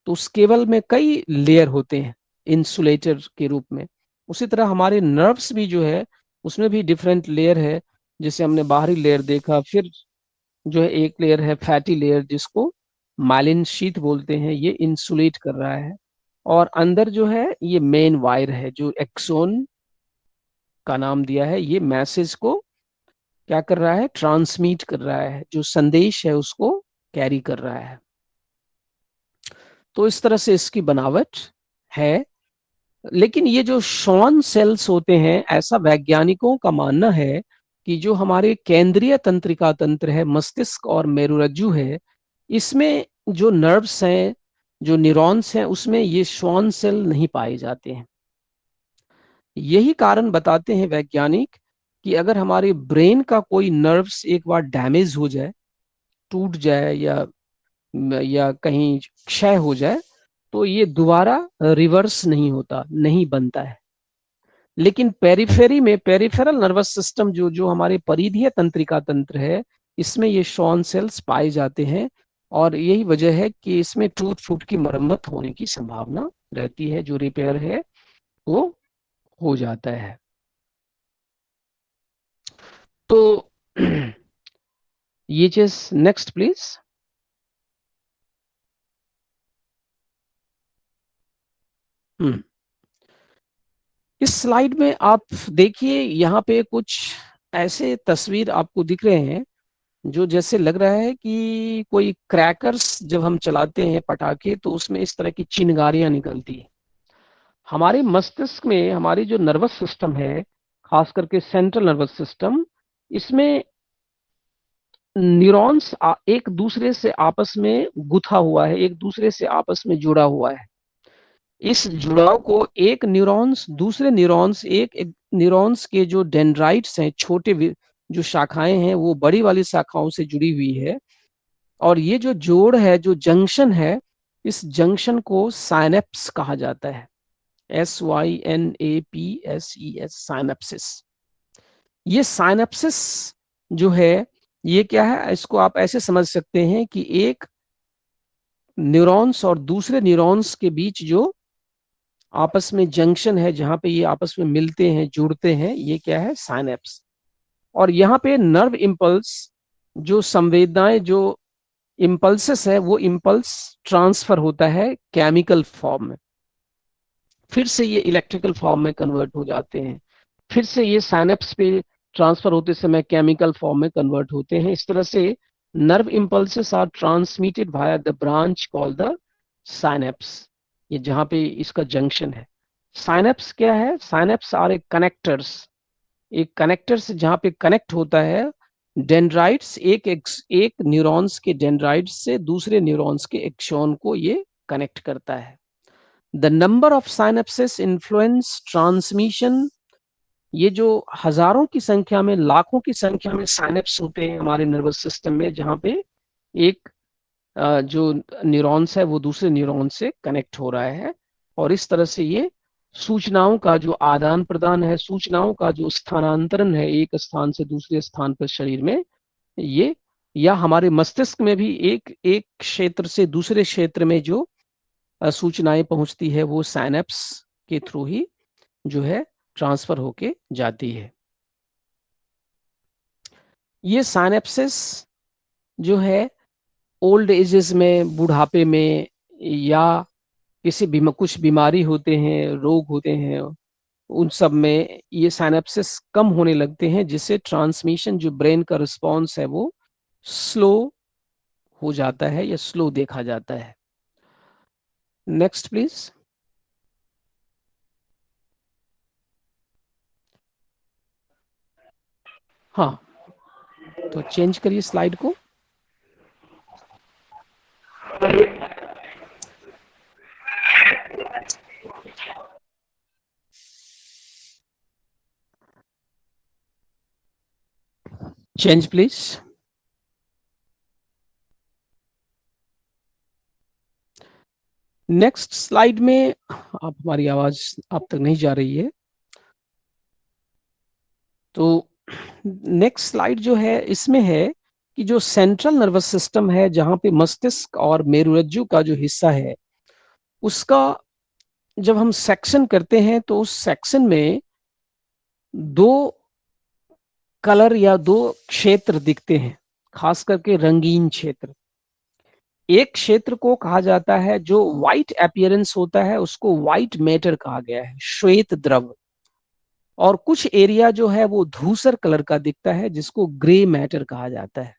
तो उस केबल में कई लेयर होते हैं इंसुलेटर के रूप में, उसी तरह हमारे नर्व्स भी जो है उसमें भी डिफरेंट लेयर है। जैसे हमने बाहरी लेयर देखा, फिर जो है एक लेयर है फैटी लेयर जिसको माइलिन शीथ बोलते हैं, ये इंसुलेट कर रहा है। और अंदर जो है ये मेन वायर है जो एक्सोन का नाम दिया है, ये मैसेज को क्या कर रहा है, ट्रांसमिट कर रहा है, जो संदेश है उसको कैरी कर रहा है। तो इस तरह से इसकी बनावट है। लेकिन ये जो शॉन सेल्स होते हैं, ऐसा वैज्ञानिकों का मानना है कि जो हमारे केंद्रीय तंत्रिका तंत्र है, मस्तिष्क और मेरुरज्जु है, इसमें जो नर्व्स हैं, जो न्यूरॉन्स हैं, उसमें ये श्वान सेल नहीं पाए जाते हैं। यही कारण बताते हैं वैज्ञानिक कि अगर हमारे ब्रेन का कोई नर्व्स एक बार डैमेज हो जाए, टूट जाए या कहीं क्षय हो जाए, तो ये दोबारा रिवर्स नहीं होता, नहीं बनता है। लेकिन पेरिफेरी में, पेरिफेरल नर्वस सिस्टम जो जो हमारे परिधीय तंत्रिका तंत्र है, इसमें ये श्वान सेल्स पाए जाते हैं। और यही वजह है कि इसमें टूट फूट की मरम्मत होने की संभावना रहती है, जो रिपेयर है वो हो जाता है। तो ये चीज नेक्स्ट प्लीज। इस स्लाइड में आप देखिए, यहाँ पे कुछ ऐसे तस्वीर आपको दिख रहे हैं जो जैसे लग रहा है कि कोई क्रैकर्स जब हम चलाते हैं पटाखे, तो उसमें इस तरह की चिंगारियां निकलती है। हमारे मस्तिष्क में हमारी जो नर्वस सिस्टम है, खास करके सेंट्रल नर्वस सिस्टम, इसमें न्यूरॉन्स एक दूसरे से आपस में गुथा हुआ है, एक दूसरे से आपस में जुड़ा हुआ है। इस जुड़ाव को एक न्यूरॉन्स दूसरे न्यूरॉन्स, एक न्यूरॉन्स के जो डेंड्राइट्स हैं, छोटे जो शाखाएं हैं, वो बड़ी वाली शाखाओं से जुड़ी हुई है। और ये जो जोड़ है, जो जंक्शन है, इस जंक्शन को साइनेप्स कहा जाता है। SYNAPSES, synapsis. ये साइनेप्सिस जो है, ये क्या है, इसको आप ऐसे समझ सकते हैं कि एक न्यूरॉन्स और दूसरे न्यूरॉन्स के बीच जो आपस में जंक्शन है, जहां पे ये आपस में मिलते हैं, जुड़ते हैं, ये क्या है, साइनेप्स। और यहाँ पे नर्व इम्पल्स, जो संवेदनाएं, जो इम्पल्सेस है, वो इम्पल्स ट्रांसफर होता है केमिकल फॉर्म में, फिर से ये इलेक्ट्रिकल फॉर्म में कन्वर्ट हो जाते हैं, फिर से ये साइनेप्स पे ट्रांसफर होते समय केमिकल फॉर्म में कन्वर्ट होते हैं। इस तरह से nerve impulses are transmitted via the branch called the synapse, ये जहां पे इसका जंक्शन है। साइनेप्स क्या है, साइनेप्स आर ए कनेक्टर्स, एक कनेक्टर से जहां पे कनेक्ट होता है डेंड्राइट्स, एक न्यूरॉन्स के डेंड्राइट्स से दूसरे न्यूरॉन्स के एक्सॉन को ये कनेक्ट करता है। The number of synapses influence transmission, ये जो हजारों की संख्या में, लाखों की संख्या में साइनेप्स होते हैं हमारे नर्वस सिस्टम में, जहां पे एक जो न्यूरॉन्स है वो दूसरे न्यूरॉन से कनेक्ट हो रहा है। और इस तरह से ये सूचनाओं का जो आदान प्रदान है, सूचनाओं का जो स्थानांतरण है एक स्थान से दूसरे स्थान पर शरीर में, ये, या हमारे मस्तिष्क में भी एक एक क्षेत्र से दूसरे क्षेत्र में जो सूचनाएं पहुंचती है, वो साइनेप्स के थ्रू ही जो है ट्रांसफर होके जाती है। ये साइनेप्सिस जो है ओल्ड एजेस में, बुढ़ापे में, या किसी भी कुछ बीमारी होते हैं, रोग होते हैं, उन सब में ये साइनेप्सिस कम होने लगते हैं, जिससे ट्रांसमिशन, जो ब्रेन का रिस्पॉन्स है, वो स्लो हो जाता है या स्लो देखा जाता है। Next please. हाँ, तो चेंज करिए स्लाइड को। Change please. नेक्स्ट स्लाइड में, आप, हमारी आवाज आप तक नहीं जा रही है, तो नेक्स्ट स्लाइड जो है, इसमें है कि जो सेंट्रल नर्वस सिस्टम है, जहां पे मस्तिष्क और मेरुरज्जु का जो हिस्सा है, उसका जब हम सेक्शन करते हैं, तो उस सेक्शन में दो कलर या दो क्षेत्र दिखते हैं, खास करके रंगीन क्षेत्र। एक क्षेत्र को कहा जाता है जो व्हाइट अपीयरेंस होता है, उसको व्हाइट मैटर कहा गया है, श्वेत द्रव। और कुछ एरिया जो है वो धूसर कलर का दिखता है, जिसको ग्रे मैटर कहा जाता है।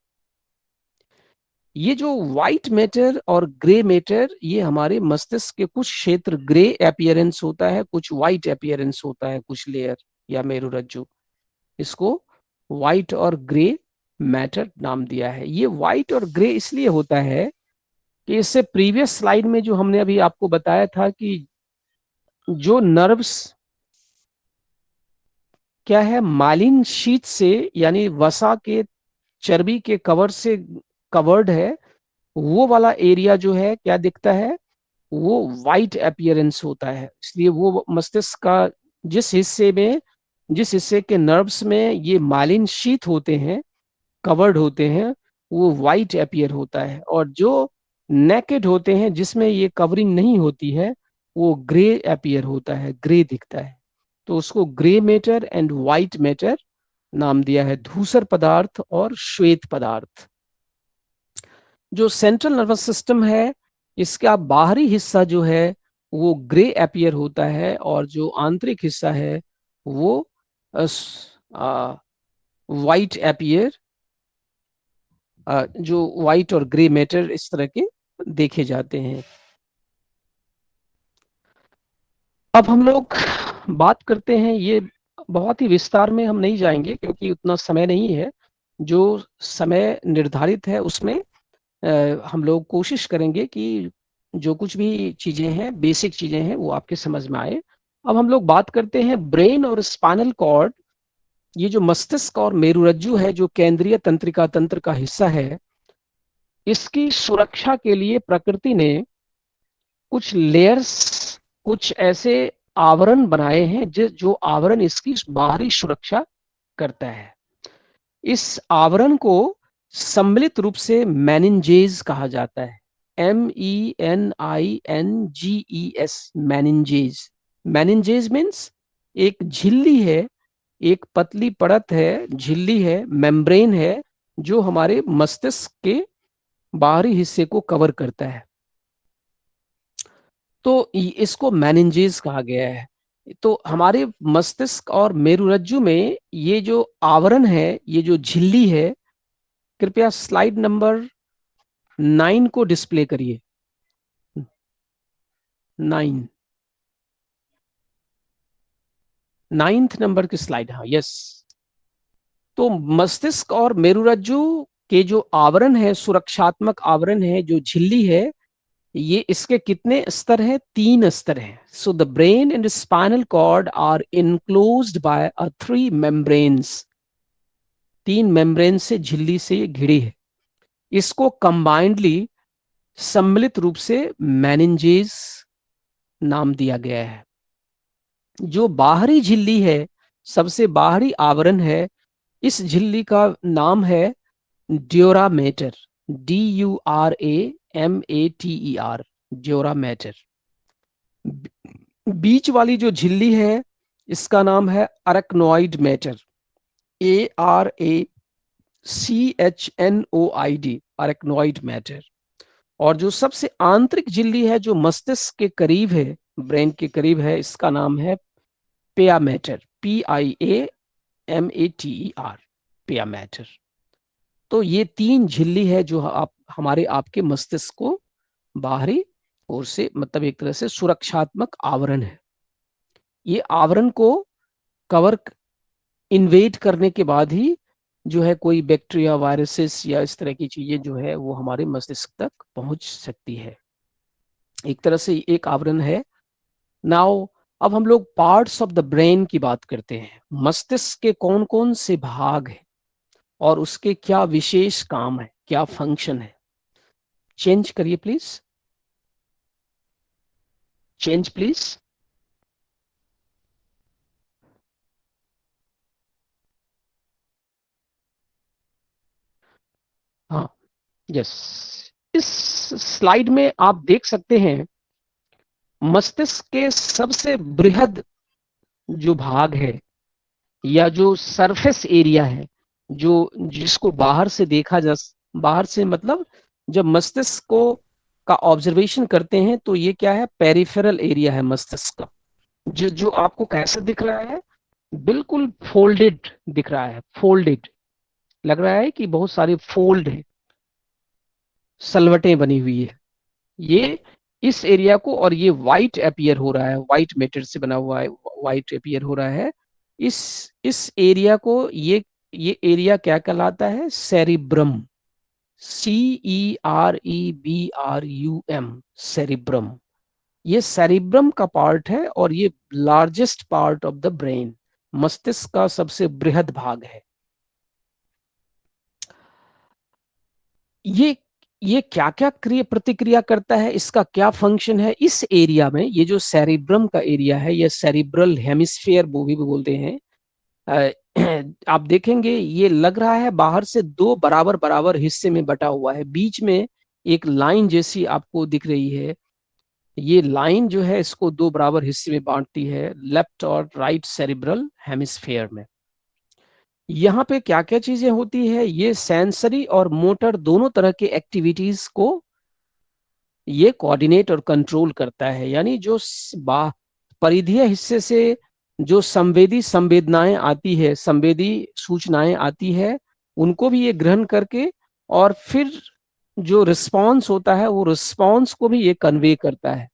ये जो व्हाइट मैटर और ग्रे मैटर, ये हमारे मस्तिष्क के कुछ क्षेत्र ग्रे अपीयरेंस होता है, कुछ व्हाइट अपीयरेंस होता है, कुछ लेयर या मेरुरज्जु, इसको व्हाइट और ग्रे मैटर नाम दिया है। ये व्हाइट और ग्रे इसलिए होता है कि इससे प्रीवियस स्लाइड में जो हमने अभी आपको बताया था कि जो नर्व्स क्या है, मालिन शीट से यानी वसा के चर्बी के कवर से कवर्ड है, वो वाला एरिया जो है क्या दिखता है, वो वाइट अपीयरेंस होता है। इसलिए वो मस्तिष्क का जिस हिस्से के नर्व्स में ये मालिन शीट होते हैं, कवर्ड होते हैं, वो वाइट अपीयर होता है। और जो नेकेड होते हैं, जिसमें ये कवरिंग नहीं होती है, वो ग्रे अपीयर होता है, ग्रे दिखता है। तो उसको grey matter and white matter नाम दिया है, धूसर पदार्थ और श्वेत पदार्थ। जो सेंट्रल नर्वस सिस्टम है, इसका बाहरी हिस्सा जो है वो ग्रे अपीयर होता है, और जो आंतरिक हिस्सा है वो वाइट अपीयर, जो व्हाइट और ग्रे मैटर इस तरह के देखे जाते हैं। अब हम लोग बात करते हैं, ये बहुत ही विस्तार में हम नहीं जाएंगे क्योंकि उतना समय नहीं है। जो समय निर्धारित है उसमें हम लोग कोशिश करेंगे कि जो कुछ भी चीजें हैं, बेसिक चीजें हैं, वो आपके समझ में आए। अब हम लोग बात करते हैं ब्रेन और स्पाइनल कॉर्ड। ये जो मस्तिष्क और मेरुरज्जु है, जो केंद्रीय तंत्रिका तंत्र का हिस्सा है, इसकी सुरक्षा के लिए प्रकृति ने कुछ लेयर्स, कुछ ऐसे आवरण बनाए हैं जो आवरण इसकी बाहरी सुरक्षा करता है। इस आवरण को सम्मिलित रूप से मेनिंजेस कहा जाता है, MENINGES, मेनिंजेस। मेनिंजेस मीन्स एक झिल्ली है, एक पतली परत है, झिल्ली है, मेम्ब्रेन है, जो हमारे मस्तिष्क के बाहरी हिस्से को कवर करता है। तो इसको मेनिंजेस कहा गया है। तो हमारे मस्तिष्क और मेरुरज्जु में ये जो आवरण है, ये जो झिल्ली है, कृपया स्लाइड नंबर 9 को डिस्प्ले करिए। 9th नंबर की स्लाइड, हाँ, यस। तो मस्तिष्क और मेरुरज्जु के जो आवरण है, सुरक्षात्मक आवरण है, जो झिल्ली है, ये इसके कितने स्तर हैं? 3 स्तर हैं। So the brain and spinal cord are enclosed by 3 membranes. 3 membrane से झिल्ली से ये घिरी है। इसको कंबाइंडली, सम्मिलित रूप से मेनिंजेस नाम दिया गया है। जो बाहरी झिल्ली है, सबसे बाहरी आवरण है, इस झिल्ली का नाम है ड्यूरामेटर, DURAMATER, ड्यूरामेटर। बीच वाली जो झिल्ली है, इसका नाम है अरकनोइड मैटर, ARACHNOID, अरकनोइड मैटर। और जो सबसे आंतरिक झिल्ली है, जो मस्तिष्क के करीब है, ब्रेन के करीब है, इसका नाम है पिया मैटर, PIAMATER, पिया मैटर। तो ये 3 झिल्ली है जो आपके मस्तिष्क को बाहरी ओर से, मतलब एक तरह से सुरक्षात्मक आवरण है। ये आवरण को कवर इन्वेट करने के बाद ही जो है कोई बैक्टीरिया, वायरसेस या इस तरह की चीजें जो है वो हमारे मस्तिष्क तक पहुंच सकती है। एक तरह से एक आवरण है। नाउ अब हम लोग पार्ट्स ऑफ द ब्रेन की बात करते हैं। मस्तिष्क के कौन कौन से भाग हैं और उसके क्या विशेष काम है, क्या फंक्शन है। चेंज करिए प्लीज, चेंज प्लीज। हाँ, यस। इस स्लाइड में आप देख सकते हैं मस्तिष्क के सबसे बृहद जो भाग है, या जो सरफेस एरिया है, जो जिसको बाहर से देखा जा, बाहर से मतलब जब मस्तिष्क को का ऑब्जर्वेशन करते हैं तो ये क्या है, पेरिफेरल एरिया है मस्तिष्क का, जो जो आपको कैसे दिख रहा है, बिल्कुल फोल्डेड दिख रहा है, फोल्डेड लग रहा है कि बहुत सारे फोल्ड है, सलवटें बनी हुई है ये इस एरिया को, और ये वाइट अपीयर हो रहा है, वाइट मैटर से बना हुआ है, वाइट अपीयर हो रहा है इस एरिया को। ये एरिया क्या कहलाता है, सेरिब्रम, CEREBRUM, सेरिब्रम। ये सेरिब्रम का पार्ट है और ये largest part of the brain, मस्तिष्क का सबसे बृहद भाग है। ये क्या क्या क्रिया प्रतिक्रिया करता है, इसका क्या फंक्शन है इस एरिया में, ये जो सेरिब्रम का एरिया है, ये सेरिब्रल हेमिस्फीयर वो भी बोलते हैं। आप देखेंगे ये लग रहा है बाहर से दो बराबर बराबर हिस्से में बटा हुआ है, बीच में एक लाइन जैसी आपको दिख रही है, ये लाइन जो है इसको दो बराबर हिस्से में बांटती है, लेफ्ट और राइट सेरिब्रल हेमिस्फीयर में। यहाँ पे क्या क्या चीजें होती है, ये सेंसरी और मोटर दोनों तरह के एक्टिविटीज को ये कोऑर्डिनेट और कंट्रोल करता है, यानी जो परिधीय हिस्से से जो संवेदनाएं आती है, संवेदी सूचनाएं आती है, उनको भी ये ग्रहण करके, और फिर जो रिस्पांस होता है वो रिस्पांस को भी ये कन्वे करता है।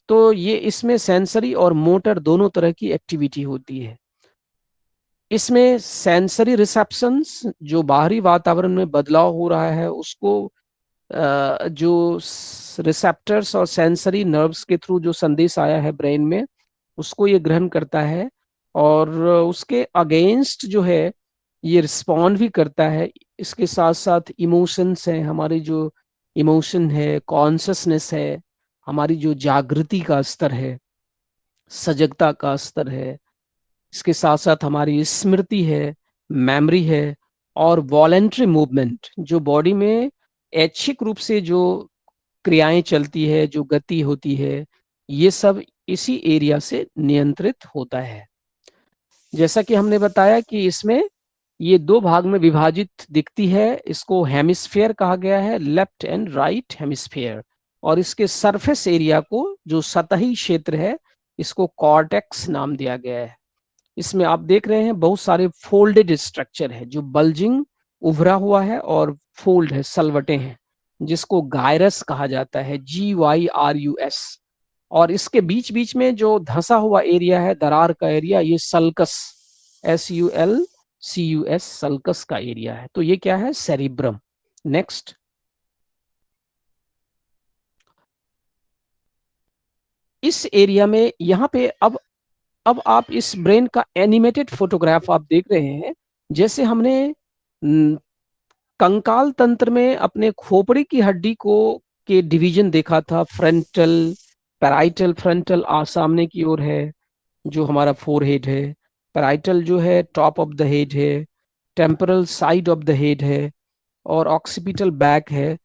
तो ये इसमें सेंसरी और मोटर दोनों तरह की एक्टिविटी होती है। इसमें सेंसरी रिसेप्शंस, जो बाहरी वातावरण में बदलाव हो रहा है उसको जो रिसेप्टर्स और सेंसरी नर्व्स के थ्रू जो संदेश आया है ब्रेन में, उसको ये ग्रहण करता है, और उसके अगेंस्ट जो है ये रिस्पॉन्ड भी करता है। इसके साथ साथ इमोशंस हैं, हमारी जो इमोशन है, कॉन्शसनेस है, हमारी जो जागृति का स्तर है, सजगता का स्तर है, इसके साथ साथ हमारी स्मृति है, मेमोरी है, और वॉलेंट्री मूवमेंट, जो बॉडी में ऐच्छिक रूप से जो क्रियाएं चलती है, जो गति होती है, ये सब इसी एरिया से नियंत्रित होता है। जैसा कि हमने बताया कि इसमें ये दो भाग में विभाजित दिखती है, इसको हेमिस्फीयर कहा गया है, लेफ्ट एंड राइट हेमिस्फीयर, और इसके सरफेस एरिया को, जो सतही क्षेत्र है, इसको कॉर्टेक्स नाम दिया गया है। इसमें आप देख रहे हैं बहुत सारे फोल्डेड स्ट्रक्चर है, जो बल्जिंग उभरा हुआ है, और फोल्ड है, सलवटें हैं, जिसको गायरस कहा जाता है, GYRUS। और इसके बीच बीच में जो धंसा हुआ एरिया है, दरार का एरिया, ये सल्कस, SULCUS, सल्कस का एरिया है। तो ये क्या है, सेरिब्रम। नेक्स्ट, इस एरिया में यहाँ पे अब आप इस ब्रेन का एनिमेटेड फोटोग्राफ आप देख रहे हैं। जैसे हमने कंकाल तंत्र में अपने खोपड़ी की हड्डी को के डिवीजन देखा था, फ्रंटल, पैराइटल, फ्रंटल सामने की ओर है जो हमारा फोरहेड है, पैराइटल जो है टॉप ऑफ द हेड है, temporal side of the head है, और ऑक्सीपिटल बैक है।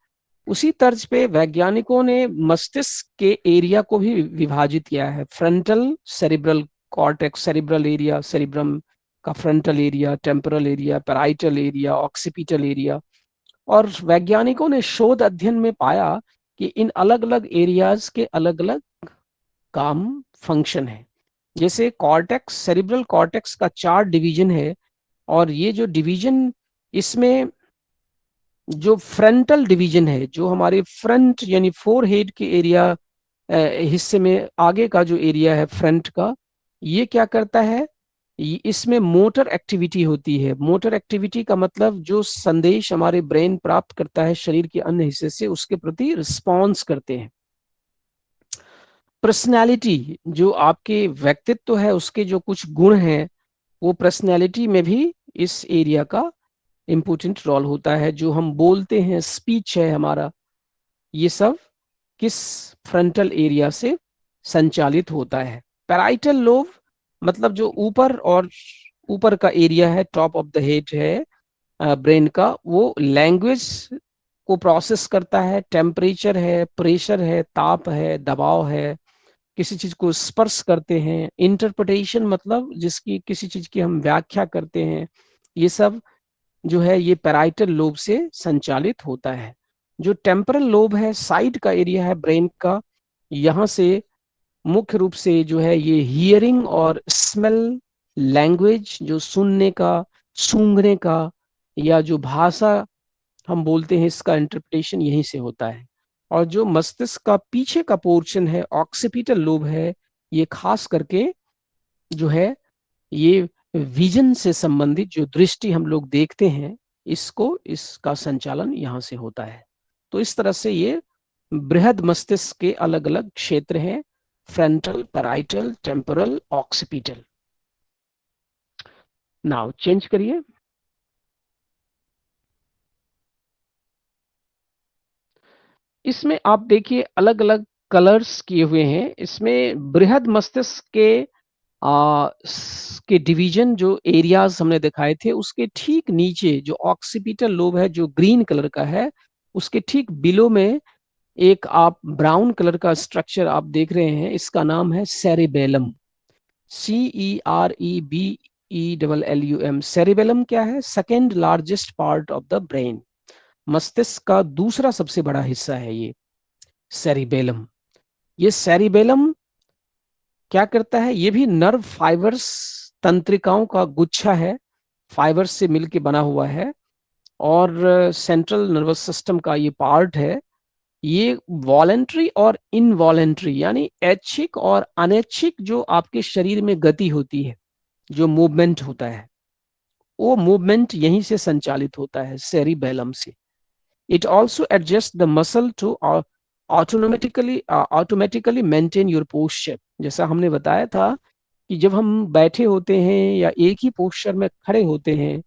उसी तर्ज पे वैज्ञानिकों ने मस्तिष्क के एरिया को भी विभाजित किया है, frontal cerebral cortex, cerebral area, cerebrum का frontal area, temporal area, parietal area, occipital area. और वैज्ञानिकों ने शोध अध्ययन में पाया कि इन अलग अलग एरियाज के अलग अलग काम, फंक्शन है। जैसे कॉर्टेक्स, सेरिब्रल कॉर्टेक्स का 4 डिवीजन है, और ये जो डिवीजन, इसमें जो फ्रंटल डिवीजन है, जो हमारे फ्रंट यानी फोरहेड के एरिया हिस्से में आगे का जो एरिया है फ्रंट का, ये क्या करता है, इसमें मोटर एक्टिविटी होती है। मोटर एक्टिविटी का मतलब जो संदेश हमारे ब्रेन प्राप्त करता है शरीर के अन्य हिस्से से, उसके प्रति रिस्पॉन्स करते हैं। पर्सनैलिटी, जो आपके व्यक्तित्व है, उसके जो कुछ गुण हैं, वो पर्सनैलिटी में भी इस एरिया का इम्पोर्टेंट रोल होता है। जो हम बोलते हैं, स्पीच है हमारा, ये सब किस फ्रंटल एरिया से संचालित होता है। पैराइटल लोब मतलब जो ऊपर का एरिया है, टॉप ऑफ द हेड है ब्रेन का, वो लैंग्वेज को प्रोसेस करता है, टेम्परेचर है, प्रेशर है, ताप है, दबाव है, किसी चीज को स्पर्श करते हैं, इंटरप्रिटेशन मतलब जिसकी किसी चीज की हम व्याख्या करते हैं, ये सब जो है ये पैराइटल लोब से संचालित होता है। जो टेम्परल लोब है, साइड का एरिया है ब्रेन का, यहाँ से मुख्य रूप से जो है ये हियरिंग और स्मेल, लैंग्वेज जो सुनने का, सूंघने का, या जो भाषा हम बोलते हैं इसका इंटरप्रिटेशन यहीं से होता है। और जो मस्तिष्क का पीछे का पोर्शन है, ऑक्सीपिटल लोब है, ये खास करके जो है ये विजन से संबंधित, जो दृष्टि हम लोग देखते हैं इसका संचालन यहाँ से होता है। तो इस तरह से ये बृहद मस्तिष्क के अलग अलग क्षेत्र हैं, frontal, parietal, temporal, occipital. Now change करिए। इसमें आप देखिए अलग अलग कलर्स किए हुए हैं। इसमें बृहद मस्तिष्क के डिवीजन जो एरियाज हमने दिखाए थे, उसके ठीक नीचे जो ऑक्सीपिटल लोब है जो ग्रीन कलर का है, उसके ठीक बिलो में एक आप ब्राउन कलर का स्ट्रक्चर आप देख रहे हैं, इसका नाम है सेरिबेलम। CEREBELLUM। सेरिबेलम क्या है? Second largest part of the brain, मस्तिष्क का दूसरा सबसे बड़ा हिस्सा है ये सेरिबेलम। ये सेरिबेलम क्या करता है? ये भी नर्व फाइबर्स, तंत्रिकाओं का गुच्छा है, फाइबर्स से मिलके बना हुआ है, और सेंट्रल नर्वस सिस्टम का ये पार्ट है। ये वॉलेंट्री और इनवॉलेंट्री यानी ऐच्छिक और अनैच्छिक जो आपके शरीर में गति होती है, जो मूवमेंट होता है, वो मूवमेंट यहीं से संचालित होता है, सेरिबेलम से। It also adjust the muscle to automatically maintain your posture. जैसा हमने बताया था कि जब हम बैठे होते हैं या एक ही पोस्चर में खड़े होते हैं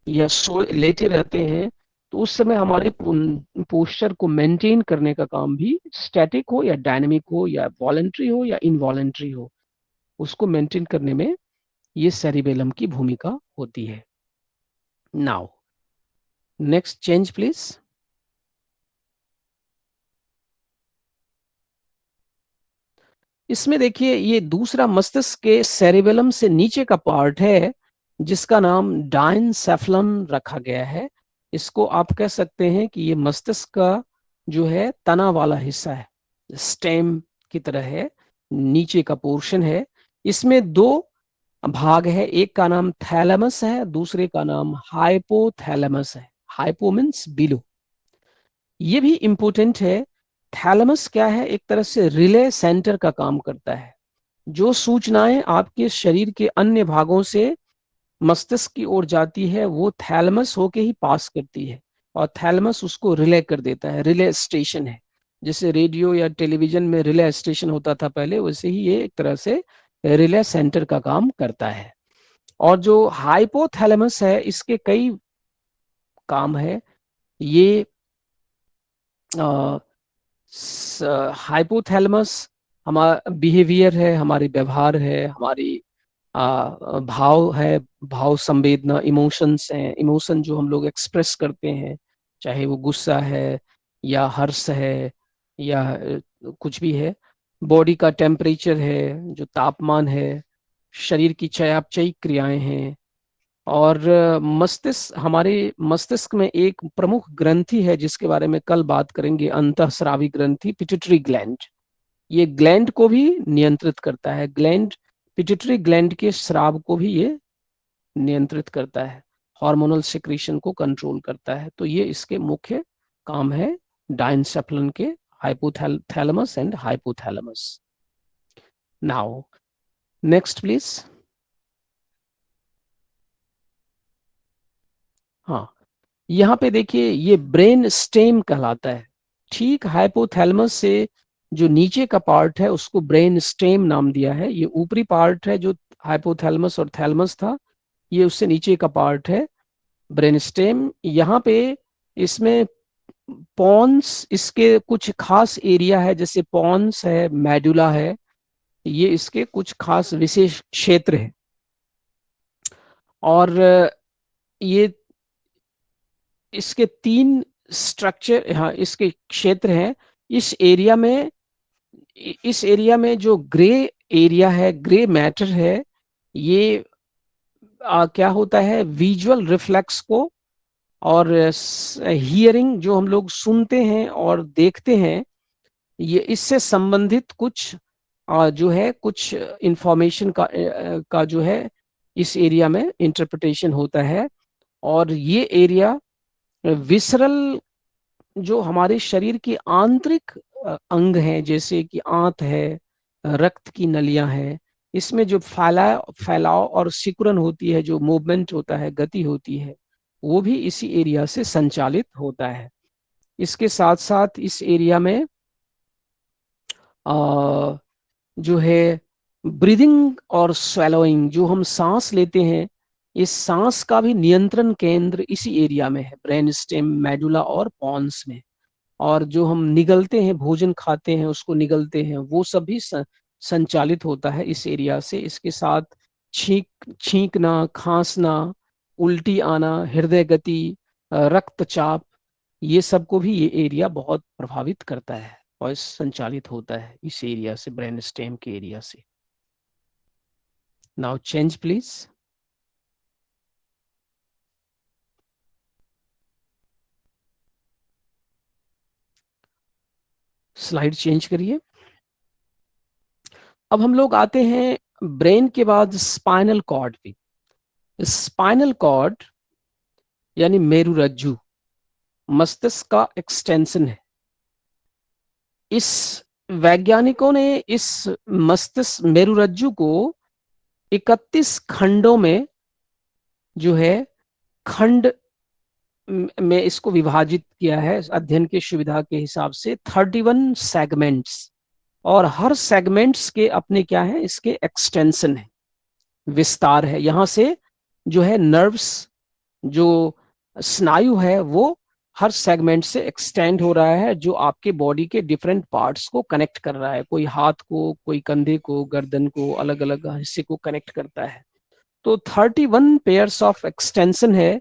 या लेटे रहते हैं, तो उस समय हमारे पोस्चर को मेंटेन करने का काम भी, स्टैटिक हो या डायनेमिक हो या वॉलेंट्री हो या इनवॉलेंट्री हो, उसको मेंटेन करने में ये सेरिबेलम की भूमिका होती है। Now next change please. इसमें देखिए ये दूसरा मस्तिष्क के सेरिबेलम से नीचे का पार्ट है, जिसका नाम डायनसेफलन रखा गया है। इसको आप कह सकते हैं कि ये मस्तिष्क का जो है तना वाला हिस्सा है, स्टेम की तरह है, नीचे का पोर्शन है। इसमें दो भाग है, एक का नाम थैलेमस है, दूसरे का नाम हाइपोथैलेमस है। Hypo means below. ये भी इंपॉर्टेंट है। थैलेमस क्या है? एक तरह से रिले सेंटर का काम करता है। जो सूचनाएं आपके शरीर के अन्य भागों से मस्तिष्क की ओर जाती है, वो थैलेमस होके ही पास करती है, और थैलेमस उसको रिले कर देता है। रिले स्टेशन है, जैसे रेडियो या टेलीविजन में रिले स्टेशन होता था पहले, वैसे ही ये एक तरह से रिले सेंटर का काम करता है। और जो हाइपोथैलेमस है, इसके कई काम है। ये हाइपोथैलेमस हमारा बिहेवियर है, हमारी व्यवहार है, हमारी भाव है, भाव संवेदना, इमोशंस हैं, इमोशन जो हम लोग एक्सप्रेस करते हैं, चाहे वो गुस्सा है या हर्ष है या कुछ भी है। बॉडी का टेम्परेचर है, जो तापमान है, शरीर की चयापचयी क्रियाएं हैं। और मस्तिष्क, हमारे मस्तिष्क में एक प्रमुख ग्रंथि है जिसके बारे में कल बात करेंगे, अंतःस्रावी ग्रंथि, पिट्यूटरी ग्लैंड। ये ग्लैंड को भी नियंत्रित करता है, ग्लैंड, पिट्यूटरी ग्लैंड के स्राव को भी ये नियंत्रित करता है, हार्मोनल सिक्रीशन को कंट्रोल करता है। तो ये इसके मुख्य काम है डायनसेफलन के, hypothalamus and hypothalamus. Now next please. हाँ, यहाँ पे देखिए ये ब्रेन स्टेम कहलाता है। ठीक हाइपोथैलेमस से जो नीचे का पार्ट है उसको ब्रेन स्टेम नाम दिया है। ये ऊपरी पार्ट है जो हाइपोथैलेमस और थैलेमस था, ये उससे नीचे का पार्ट है ब्रेन स्टेम। यहाँ पे इसमें पॉन्स, इसके कुछ खास एरिया है, जैसे पॉन्स है, मेडुला है, ये इसके कुछ खास विशेष क्षेत्र है। और ये इसके 3 स्ट्रक्चर, हाँ इसके क्षेत्र हैं। इस एरिया में जो ग्रे एरिया है, ग्रे मैटर है, ये क्या होता है, विजुअल रिफ्लेक्स को और हियरिंग जो हम लोग सुनते हैं और देखते हैं, ये इससे संबंधित कुछ जो है कुछ इंफॉर्मेशन का जो है इस एरिया में इंटरप्रिटेशन होता है। और ये एरिया विसरल जो हमारे शरीर के आंतरिक अंग हैं, जैसे कि आंत है, रक्त की नलियां हैं, इसमें जो फैलाव और सिकुड़न होती है, जो मूवमेंट होता है, गति होती है, वो भी इसी एरिया से संचालित होता है। इसके साथ साथ इस एरिया में जो है ब्रीदिंग और स्वेलोइंग, जो हम सांस लेते हैं, इस सांस का भी नियंत्रण केंद्र इसी एरिया में है, ब्रेन स्टेम, मेडुला और पॉन्स में। और जो हम निगलते हैं, भोजन खाते हैं, उसको निगलते हैं, वो सब भी संचालित होता है इस एरिया से। इसके साथ छींकना, खांसना, उल्टी आना, हृदय गति, रक्तचाप, ये सब को भी ये एरिया बहुत प्रभावित करता है और संचालित होता है इस एरिया से, ब्रेन स्टेम के एरिया से। Now change please. Slide change करिए। अब हम लोग आते हैं ब्रेन के बाद स्पाइनल कॉर्ड पे। स्पाइनल कॉर्ड यानी मेरुरज्जु मस्तिष्क का एक्सटेंशन है। इस वैज्ञानिकों ने इस मस्तिष्क मेरुरज्जु को 31 खंडों में जो है खंड में इसको विभाजित किया है अध्ययन की सुविधा के हिसाब से, 31 सेगमेंट्स। और हर सेगमेंट्स के अपने क्या है, इसके एक्सटेंशन है, विस्तार है। यहां से जो है नर्व्स, जो स्नायु है, वो हर सेगमेंट से एक्सटेंड हो रहा है, जो आपके बॉडी के डिफरेंट पार्ट्स को कनेक्ट कर रहा है। कोई हाथ को, कोई कंधे को, गर्दन को, अलग अलग हिस्से को कनेक्ट करता है। तो 31 पेयर्स ऑफ एक्सटेंशन है।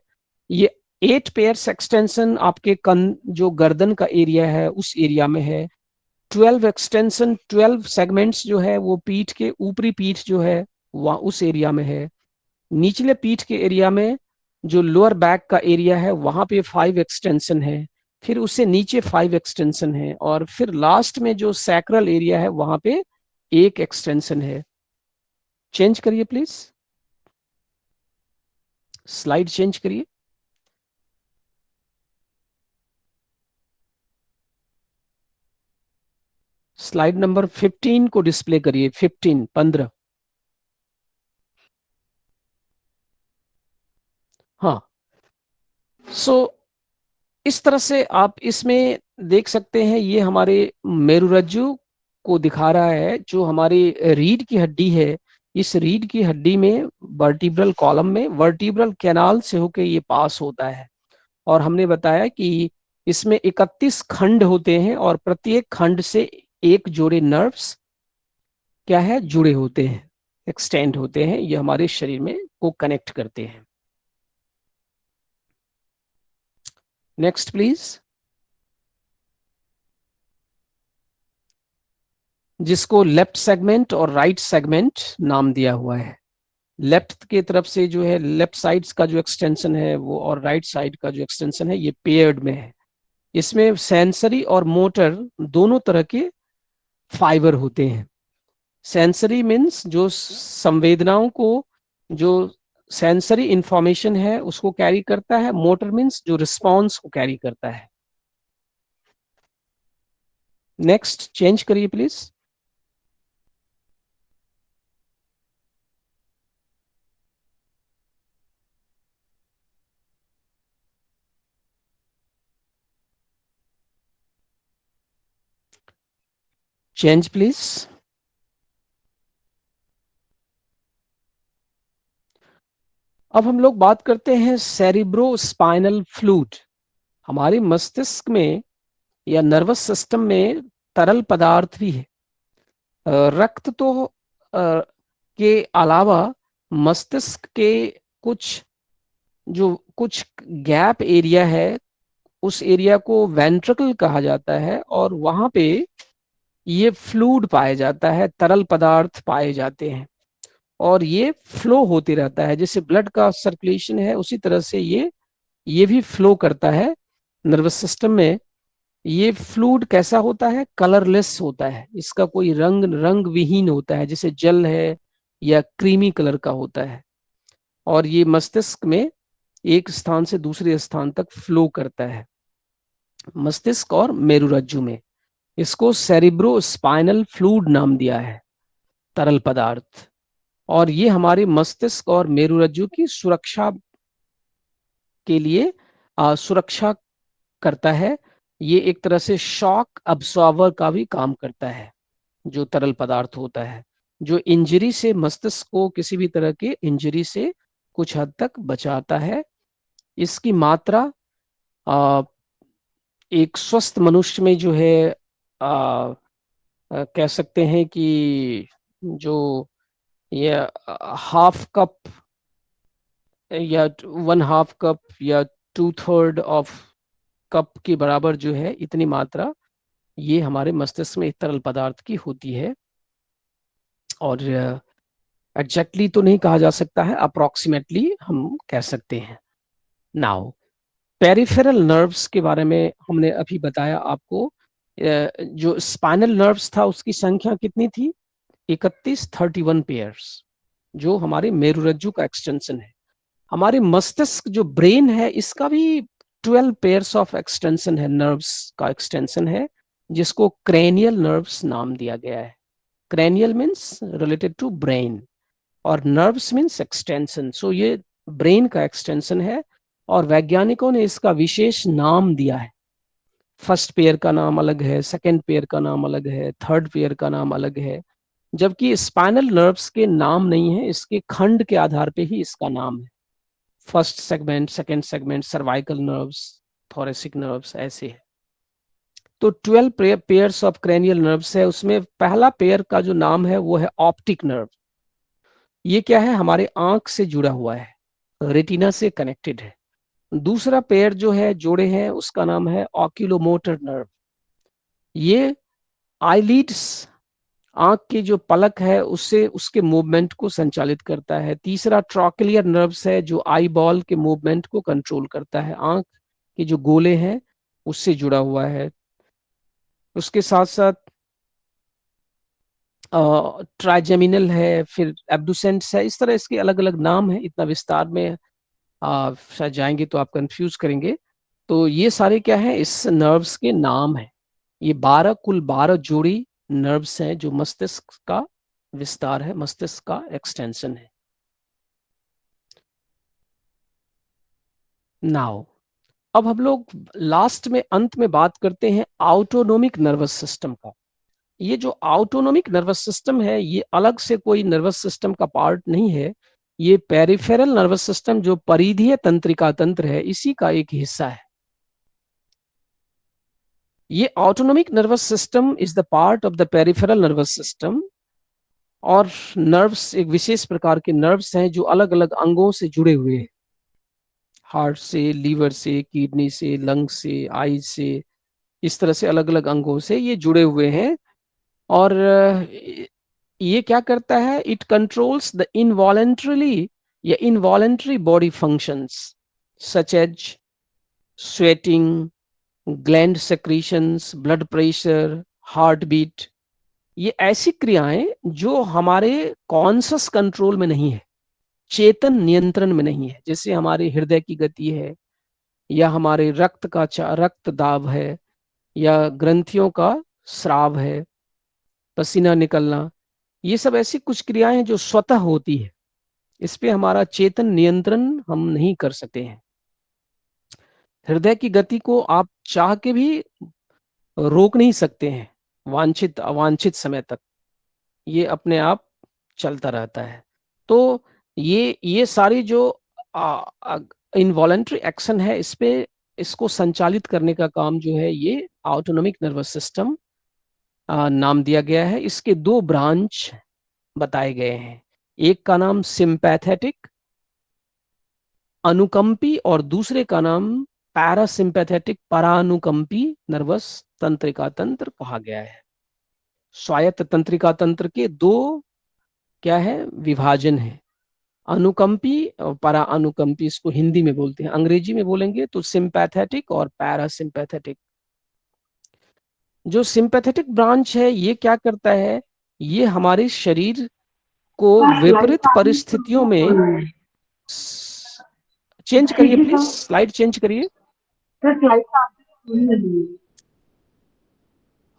ये 8 पेयर्स एक्सटेंशन आपके जो गर्दन का एरिया है उस एरिया में है। 12 एक्सटेंशन, 12 सेगमेंट्स जो है वो पीठ के ऊपरी पीठ जो है वह उस एरिया में है। निचले पीठ के एरिया में जो लोअर बैक का एरिया है वहां पे 5 एक्सटेंशन है। फिर उससे नीचे 5 एक्सटेंशन है। और फिर लास्ट में जो सैक्रल एरिया है वहां पे 1 एक्सटेंशन है। चेंज करिए प्लीज, स्लाइड चेंज करिए। स्लाइड नंबर 15 को डिस्प्ले करिए, 15। हाँ, सो इस तरह से आप इसमें देख सकते हैं, ये हमारे मेरुरज्जु को दिखा रहा है, जो हमारी रीढ़ की हड्डी है। इस रीढ़ की हड्डी में वर्टिब्रल कॉलम में वर्टिब्रल कैनाल से होकर ये पास होता है। और हमने बताया कि इसमें 31 खंड होते हैं और प्रत्येक खंड से एक जोड़े नर्व्स क्या है, जुड़े होते हैं, एक्सटेंड होते हैं। ये हमारे शरीर में को कनेक्ट करते हैं। Next please. जिसको लेफ्ट सेगमेंट और राइट सेगमेंट नाम दिया हुआ है। लेफ्ट की तरफ से जो है लेफ्ट साइड का जो एक्सटेंशन है वो, और राइट साइड का जो एक्सटेंशन है, ये पेयर्ड में है। इसमें सेंसरी और मोटर दोनों तरह के फाइबर होते हैं। सेंसरी मीन्स जो संवेदनाओं को, जो सेंसरी इंफॉर्मेशन है उसको कैरी करता है। मोटर मीन्स जो रिस्पॉन्स को कैरी करता है। नेक्स्ट चेंज करिए प्लीज। Change please. अब हम लोग बात करते हैं सेरिब्रो स्पाइनल फ्लूइड। हमारे मस्तिष्क में या नर्वस सिस्टम में तरल पदार्थ भी है। रक्त तो के अलावा मस्तिष्क के कुछ गैप एरिया है, उस एरिया को वेंट्रिकल कहा जाता है। और वहां पे ये फ्लूइड पाया जाता है, तरल पदार्थ पाए जाते हैं। और ये फ्लो होते रहता है, जैसे ब्लड का सर्कुलेशन है उसी तरह से ये ये भी फ्लो करता है नर्वस सिस्टम में। ये फ्लूइड कैसा होता है? कलरलेस होता है, इसका कोई रंग विहीन होता है, जैसे जल है या क्रीमी कलर का होता है। और ये मस्तिष्क में एक स्थान से दूसरे स्थान तक फ्लो करता है, मस्तिष्क और मेरुरज्जु में। इसको सेरिब्रो स्पाइनल फ्लूइड नाम दिया है, तरल पदार्थ। और ये हमारे मस्तिष्क और मेरुरज्जु की सुरक्षा के लिए सुरक्षा करता है। ये एक तरह से शॉक अब्सॉर्बर का भी काम करता है, जो तरल पदार्थ होता है, जो इंजरी से, मस्तिष्क को किसी भी तरह के इंजरी से कुछ हद तक बचाता है। इसकी मात्रा एक स्वस्थ मनुष्य में जो है कह सकते हैं कि जो ये हाफ कप या 1/2 कप या 2/3 ऑफ कप के बराबर जो है, इतनी मात्रा ये हमारे मस्तिष्क में तरल पदार्थ की होती है। और एग्जैक्टली तो नहीं कहा जा सकता है, अप्रोक्सीमेटली हम कह सकते हैं। नाउ पेरिफेरल नर्व्स के बारे में हमने अभी बताया आपको। जो स्पाइनल नर्व्स था उसकी संख्या कितनी थी? 31 पेयर्स, जो हमारे मेरुरज्जु का एक्सटेंशन है। हमारे मस्तिष्क जो ब्रेन है, इसका भी 12 पेयर्स ऑफ एक्सटेंशन है, नर्व्स का एक्सटेंशन है, जिसको क्रेनियल नर्व्स नाम दिया गया है। Cranial means related to brain और नर्व्स मीन्स एक्सटेंशन। सो ये ब्रेन का एक्सटेंशन है और वैज्ञानिकों ने इसका विशेष नाम दिया है। फर्स्ट पेयर का नाम अलग है, सेकेंड पेयर का नाम अलग है, थर्ड पेयर का नाम अलग है, जबकि स्पाइनल नर्व्स के नाम नहीं है, इसके खंड के आधार पे ही इसका नाम है। First segment, second segment, cervical nerves, thoracic nerves, ऐसे है। तो 12 पेयर्स ऑफ क्रेनियल नर्व्स है। उसमें पहला पेयर का जो नाम है वो है ऑप्टिक नर्व। ये क्या है? हमारे आंख से जुड़ा हुआ है, रेटिना से कनेक्टेड है। दूसरा पेयर जो है, जोड़े हैं, उसका नाम है ऑक्यूलोमोटर नर्व। ये आईलिड्स, आंख की जो पलक है, उससे उसके मूवमेंट को संचालित करता है। तीसरा ट्रॉक्लियर नर्व्स है, जो आई बॉल के मूवमेंट को कंट्रोल करता है, आंख के जो गोले हैं उससे जुड़ा हुआ है। उसके साथ साथ ट्राइजेमिनल है, फिर एब्डुसेंट्स है, इस तरह इसके अलग अलग नाम है। इतना विस्तार में शायद जाएंगे तो आप कंफ्यूज करेंगे। तो ये सारे क्या है? इस नर्व्स के नाम है। ये कुल 12 जोड़ी नर्व्स हैं, जो मस्तिष्क का विस्तार है, मस्तिष्क का एक्सटेंशन है। नाउ अब हम लोग लास्ट में, अंत में बात करते हैं ऑटोनोमिक नर्वस सिस्टम का। ये जो ऑटोनोमिक नर्वस सिस्टम है, ये अलग से कोई नर्वस सिस्टम का पार्ट नहीं है। ये पेरिफेरल नर्वस सिस्टम, जो परिधीय तंत्रिका तंत्र है, इसी का एक हिस्सा है। ये autonomic nervous system is the part of the peripheral nervous system. और नर्व्स एक विशेष प्रकार के नर्व्स हैं, जो अलग अलग अंगों से जुड़े हुए हैं, हार्ट से, लीवर से, किडनी से, लंग से, आई से, इस तरह से अलग अलग अंगों से ये जुड़े हुए हैं। और ये क्या करता है? इट कंट्रोल्स द इनवॉलेंट्रली या involuntary body functions such as sweating, gland secretions, blood pressure, heart beat. ये ऐसी क्रियाएं जो हमारे कॉन्शस कंट्रोल में नहीं है, चेतन नियंत्रण में नहीं है, जैसे हमारे हृदय की गति है, या हमारे रक्त दाब है, या ग्रंथियों का स्राव है, पसीना निकलना। ये सब ऐसी कुछ क्रियाएं हैं जो स्वतः होती है, इस पे हमारा चेतन नियंत्रण हम नहीं कर सकते हैं। हृदय की गति को आप चाह के भी रोक नहीं सकते हैं वांछित अवांछित समय तक, ये अपने आप चलता रहता है। तो ये सारी जो इनवॉलंटरी एक्शन है, इस पे इसको संचालित करने का काम जो है, ये ऑटोनोमिक नर्वस सिस्टम नाम दिया गया है। इसके 2 ब्रांच बताए गए हैं, एक का नाम सिंपैथेटिक अनुकंपी और दूसरे का नाम पैरासिम्पैथेटिक परानुकंपी नर्वस तंत्रिका तंत्र कहा गया है। स्वायत्त तंत्रिका तंत्र के 2 क्या है? विभाजन है, अनुकंपी और परा अनुकंपी, इसको हिंदी में बोलते हैं। अंग्रेजी में बोलेंगे तो सिंपैथेटिक और पैरासिम्पैथेटिक। जो सिंपैथेटिक ब्रांच है ये क्या करता है, ये हमारे शरीर को विपरीत परिस्थितियों में, चेंज करिए प्लीज, स्लाइड चेंज करिए,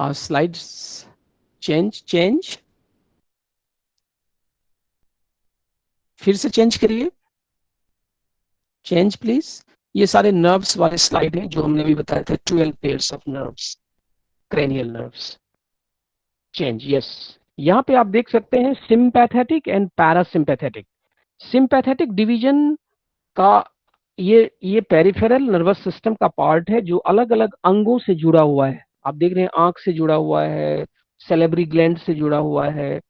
स्लाइड चेंज, फिर से चेंज करिए, चेंज प्लीज। ये सारे नर्व्स वाले स्लाइड हैं जो हमने भी बताया था, 12 pairs of nerves, cranial nerves. Change, yes. यहाँ पे आप देख सकते हैं sympathetic and parasympathetic. Sympathetic division का ये पेरिफेरल नर्वस सिस्टम का पार्ट है जो अलग अलग अंगों से जुड़ा हुआ है। आप देख रहे हैं आंख से जुड़ा हुआ है, सेलेब्री ग्लैंड से जुड़ा हुआ है,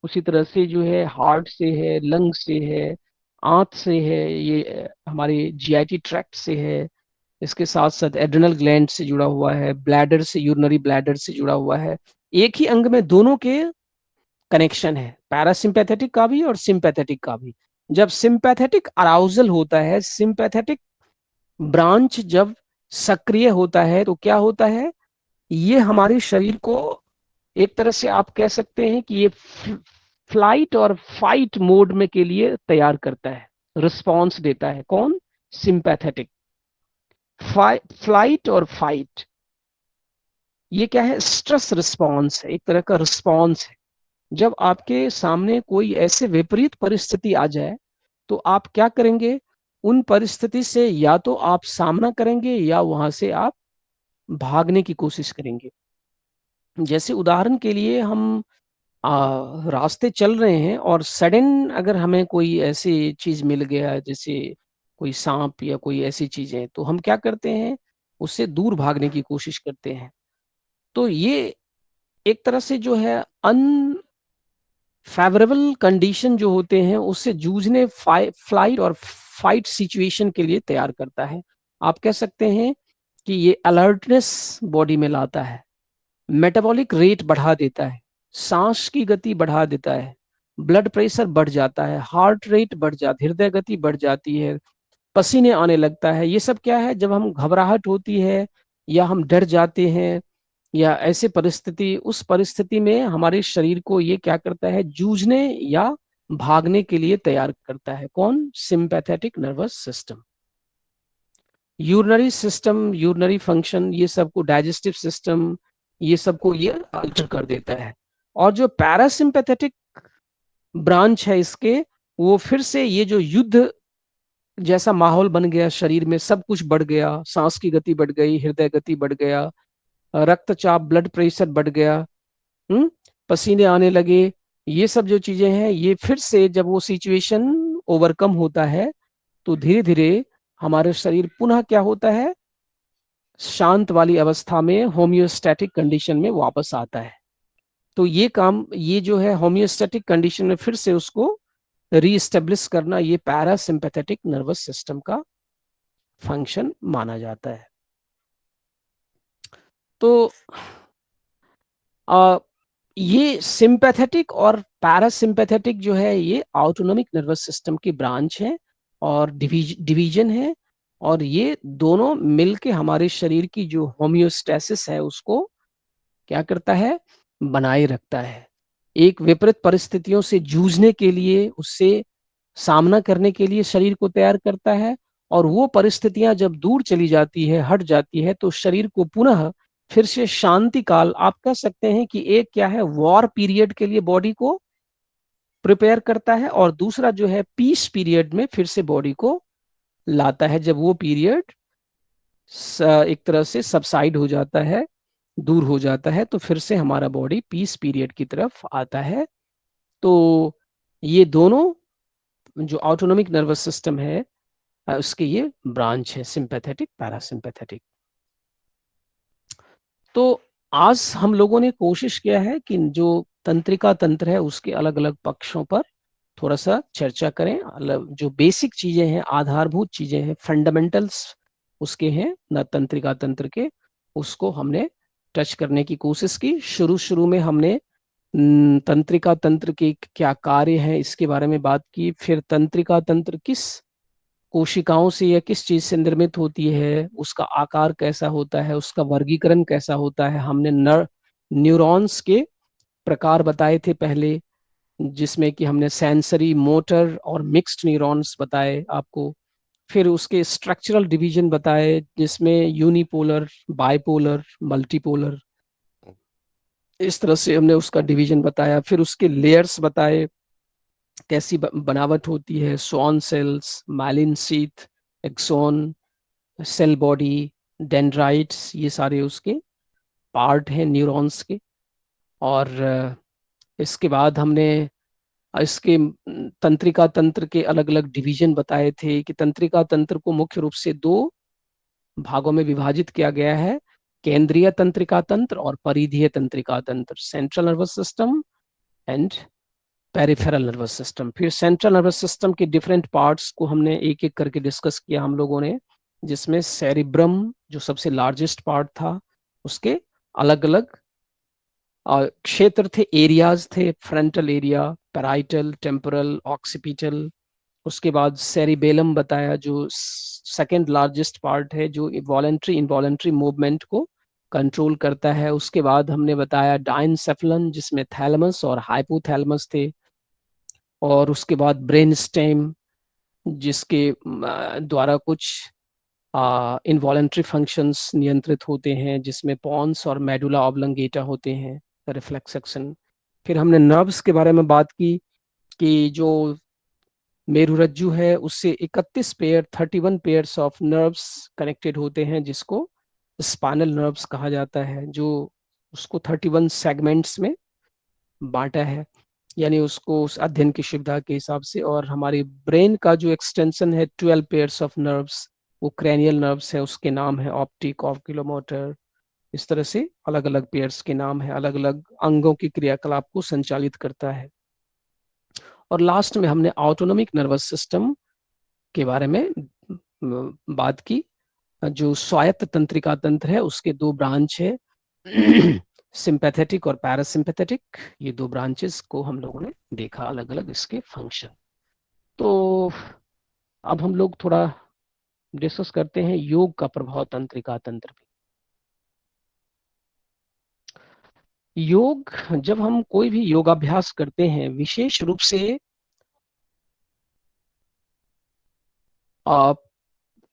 उसी तरह से जो है हार्ट से है, लंग से है, आंत से है, ये हमारे जीआईटी ट्रैक्ट से है, इसके साथ साथ एड्रिनल ग्लैंड से जुड़ा हुआ है, ब्लैडर से, यूरिनरी ब्लैडर से जुड़ा हुआ है। एक ही अंग में दोनों के कनेक्शन है, पैरासिम्पैथेटिक का भी और सिंपैथेटिक का भी। जब सिंपैथेटिक अराउजल होता है, सिंपैथेटिक ब्रांच जब सक्रिय होता है तो क्या होता है, ये हमारे शरीर को एक तरह से आप कह सकते हैं कि ये फ्लाइट और फाइट मोड में के लिए तैयार करता है, रिस्पॉन्स देता है। कौन? सिंपैथेटिक। फ्लाइट और फाइट ये क्या है, स्ट्रेस रिस्पॉन्स है, एक तरह का रिस्पॉन्स है। जब आपके सामने कोई ऐसे विपरीत परिस्थिति आ जाए तो आप क्या करेंगे, उन परिस्थिति से या तो आप सामना करेंगे या वहां से आप भागने की कोशिश करेंगे। जैसे उदाहरण के लिए हम रास्ते चल रहे हैं और सडन अगर हमें कोई ऐसी चीज मिल गया, जैसे कोई सांप या कोई ऐसी चीजें, तो हम क्या करते हैं, उससे दूर भागने की कोशिश करते हैं। तो ये एक तरह से जो है अनफेवरेबल कंडीशन जो होते हैं उससे जूझने, फ्लाइट और फाइट सिचुएशन के लिए तैयार करता है। आप कह सकते हैं कि ये अलर्टनेस बॉडी में लाता है, मेटाबॉलिक रेट बढ़ा देता है, सांस की गति बढ़ा देता है, ब्लड प्रेशर बढ़ जाता है, हार्ट रेट बढ़ जाती है, हृदय गति बढ़ जाती है, पसीने आने लगता है। ये सब क्या है, जब हम घबराहट होती है या हम डर जाते हैं या ऐसे परिस्थिति, उस परिस्थिति में हमारे शरीर को ये क्या करता है, जूझने या भागने के लिए तैयार करता है। कौन? Sympathetic nervous system. Urinary system, urinary function, ये सबको, डाइजेस्टिव सिस्टम, ये सबको ये अल्टर कर देता है। और जो पैरासिम्पैथेटिक ब्रांच है इसके, वो फिर से ये जो युद्ध जैसा माहौल बन गया, शरीर में सब कुछ बढ़ गया, सांस की गति बढ़ गई, हृदय गति बढ़ गया, रक्तचाप, ब्लड प्रेशर बढ़ गया, पसीने आने लगे, ये सब जो चीजें हैं, ये फिर से जब वो सिचुएशन ओवरकम होता है तो धीरे धीरे हमारे शरीर पुनः क्या होता है, शांत वाली अवस्था में, होम्योस्टैटिक कंडीशन में वापस आता है। तो ये काम, ये जो है होम्योस्टैटिक कंडीशन में फिर से उसको रीएस्टेब्लिश करना, ये पैरासिम्पैथेटिक नर्वस सिस्टम का फंक्शन माना जाता है। तो ये सिंपैथेटिक और पैरासिम्पैथेटिक जो है ये ऑटोनॉमिक नर्वस सिस्टम की ब्रांच है और डिवीजन है, और ये दोनों मिलके हमारे शरीर की जो होम्योस्टैसिस है उसको क्या करता है, बनाए रखता है। एक विपरीत परिस्थितियों से जूझने के लिए, उससे सामना करने के लिए शरीर को तैयार करता है, और वो परिस्थितियां जब दूर चली जाती है, हट जाती है, तो शरीर को पुनः फिर से शांति काल, आप कह सकते हैं कि एक क्या है, वॉर पीरियड के लिए बॉडी को प्रिपेयर करता है, और दूसरा जो है पीस पीरियड में फिर से बॉडी को लाता है। जब वो पीरियड एक तरह से सबसाइड हो जाता है, दूर हो जाता है, तो फिर से हमारा बॉडी पीस पीरियड की तरफ आता है। तो ये दोनों जो ऑटोनॉमिक नर्वस सिस्टम है उसके ये ब्रांच है, सिंपैथेटिक, पैरासिम्पैथेटिक। तो आज हम लोगों ने कोशिश किया है कि जो तंत्रिका तंत्र है उसके अलग अलग पक्षों पर थोड़ा सा चर्चा करें। जो बेसिक चीजें हैं, आधारभूत चीजें हैं, फंडामेंटल्स उसके हैं न तंत्रिका तंत्र के, उसको हमने टच करने की कोशिश की। शुरू में हमने तंत्रिका तंत्र के क्या कार्य हैं इसके बारे में बात की। फिर तंत्रिका तंत्र किस कोशिकाओं से या किस चीज से निर्मित होती है, उसका आकार कैसा होता है, उसका वर्गीकरण कैसा होता है। हमने न्यूरॉन्स के प्रकार बताए थे पहले, जिसमें कि हमने सेंसरी, मोटर और मिक्स्ड न्यूरॉन्स बताए आपको। फिर उसके स्ट्रक्चरल डिवीजन बताए, जिसमें यूनिपोलर, बाइपोलर, मल्टीपोलर, इस तरह से हमने उसका डिवीजन बताया। फिर उसके लेयर्स बताए, कैसी बनावट होती है, Schwann cells, myelin sheath, axon, cell body, dendrites, ये सारे उसके पार्ट हैं न्यूरॉन्स के। और इसके बाद हमने इसके तंत्रिका तंत्र के अलग अलग डिवीजन बताए थे कि तंत्रिका तंत्र को मुख्य रूप से दो भागों में विभाजित किया गया है, केंद्रीय तंत्रिका तंत्र और परिधीय तंत्रिका तंत्र, central nervous system and peripheral nervous system. फिर सेंट्रल नर्वस सिस्टम के डिफरेंट पार्ट्स को हमने एक एक करके डिस्कस किया हम लोगों ने, जिसमें सेरिब्रम जो सबसे लार्जेस्ट पार्ट था, उसके अलग अलग क्षेत्र थे, एरियाज थे, frontal area, parietal, temporal, occipital. उसके बाद सेरिबेलम बताया जो सेकंड लार्जेस्ट पार्ट है, जो वॉलेंट्री इनवॉलेंट्री मूवमेंट को कंट्रोल करता है। उसके बाद हमने बताया डाइनसेफलन, जिसमें थैलमस और हाइपोथैलमस थे। और उसके बाद ब्रेन स्टेम, जिसके द्वारा कुछ इनवॉलेंट्री फंक्शंस नियंत्रित होते हैं, जिसमें पॉन्स और मेडुला ऑब्लंगेटा होते हैं, रिफ्लेक्स एक्शन। फिर हमने नर्व्स के बारे में बात की कि जो मेरुरज्जु है उससे 31 pair 31 pairs of nerves connected होते हैं, जिसको स्पाइनल नर्व्स कहा जाता है, जो उसको 31 सेगमेंट्स में बांटा है, यानी उसको उस अध्ययन की सुविधा के हिसाब से। और हमारी ब्रेन का जो एक्सटेंशन है 12 पेयर्स ऑफ नर्व्स, वो क्रैनियल नर्व्स है, उसके नाम है ऑप्टिक, ऑक्यूलोमोटर। इस तरह से अलग अलग पेयर्स के नाम है, अलग अलग अंगों की क्रियाकलाप को संचालित करता है। और लास्ट में हमने ऑटोनोमिक नर्वस सिस्टम के बारे में बात की, जो स्वायत्त तंत्रिका तंत्र है, उसके दो ब्रांच है, सिंपैथेटिक और पैरासिम्पैथेटिक। ये दो ब्रांचेस को हम लोगों ने देखा, अलग अलग इसके फंक्शन। तो अब हम लोग थोड़ा डिस्कस करते हैं योग का प्रभाव तंत्रिका तंत्र पे। योग, जब हम कोई भी योगाभ्यास करते हैं, विशेष रूप से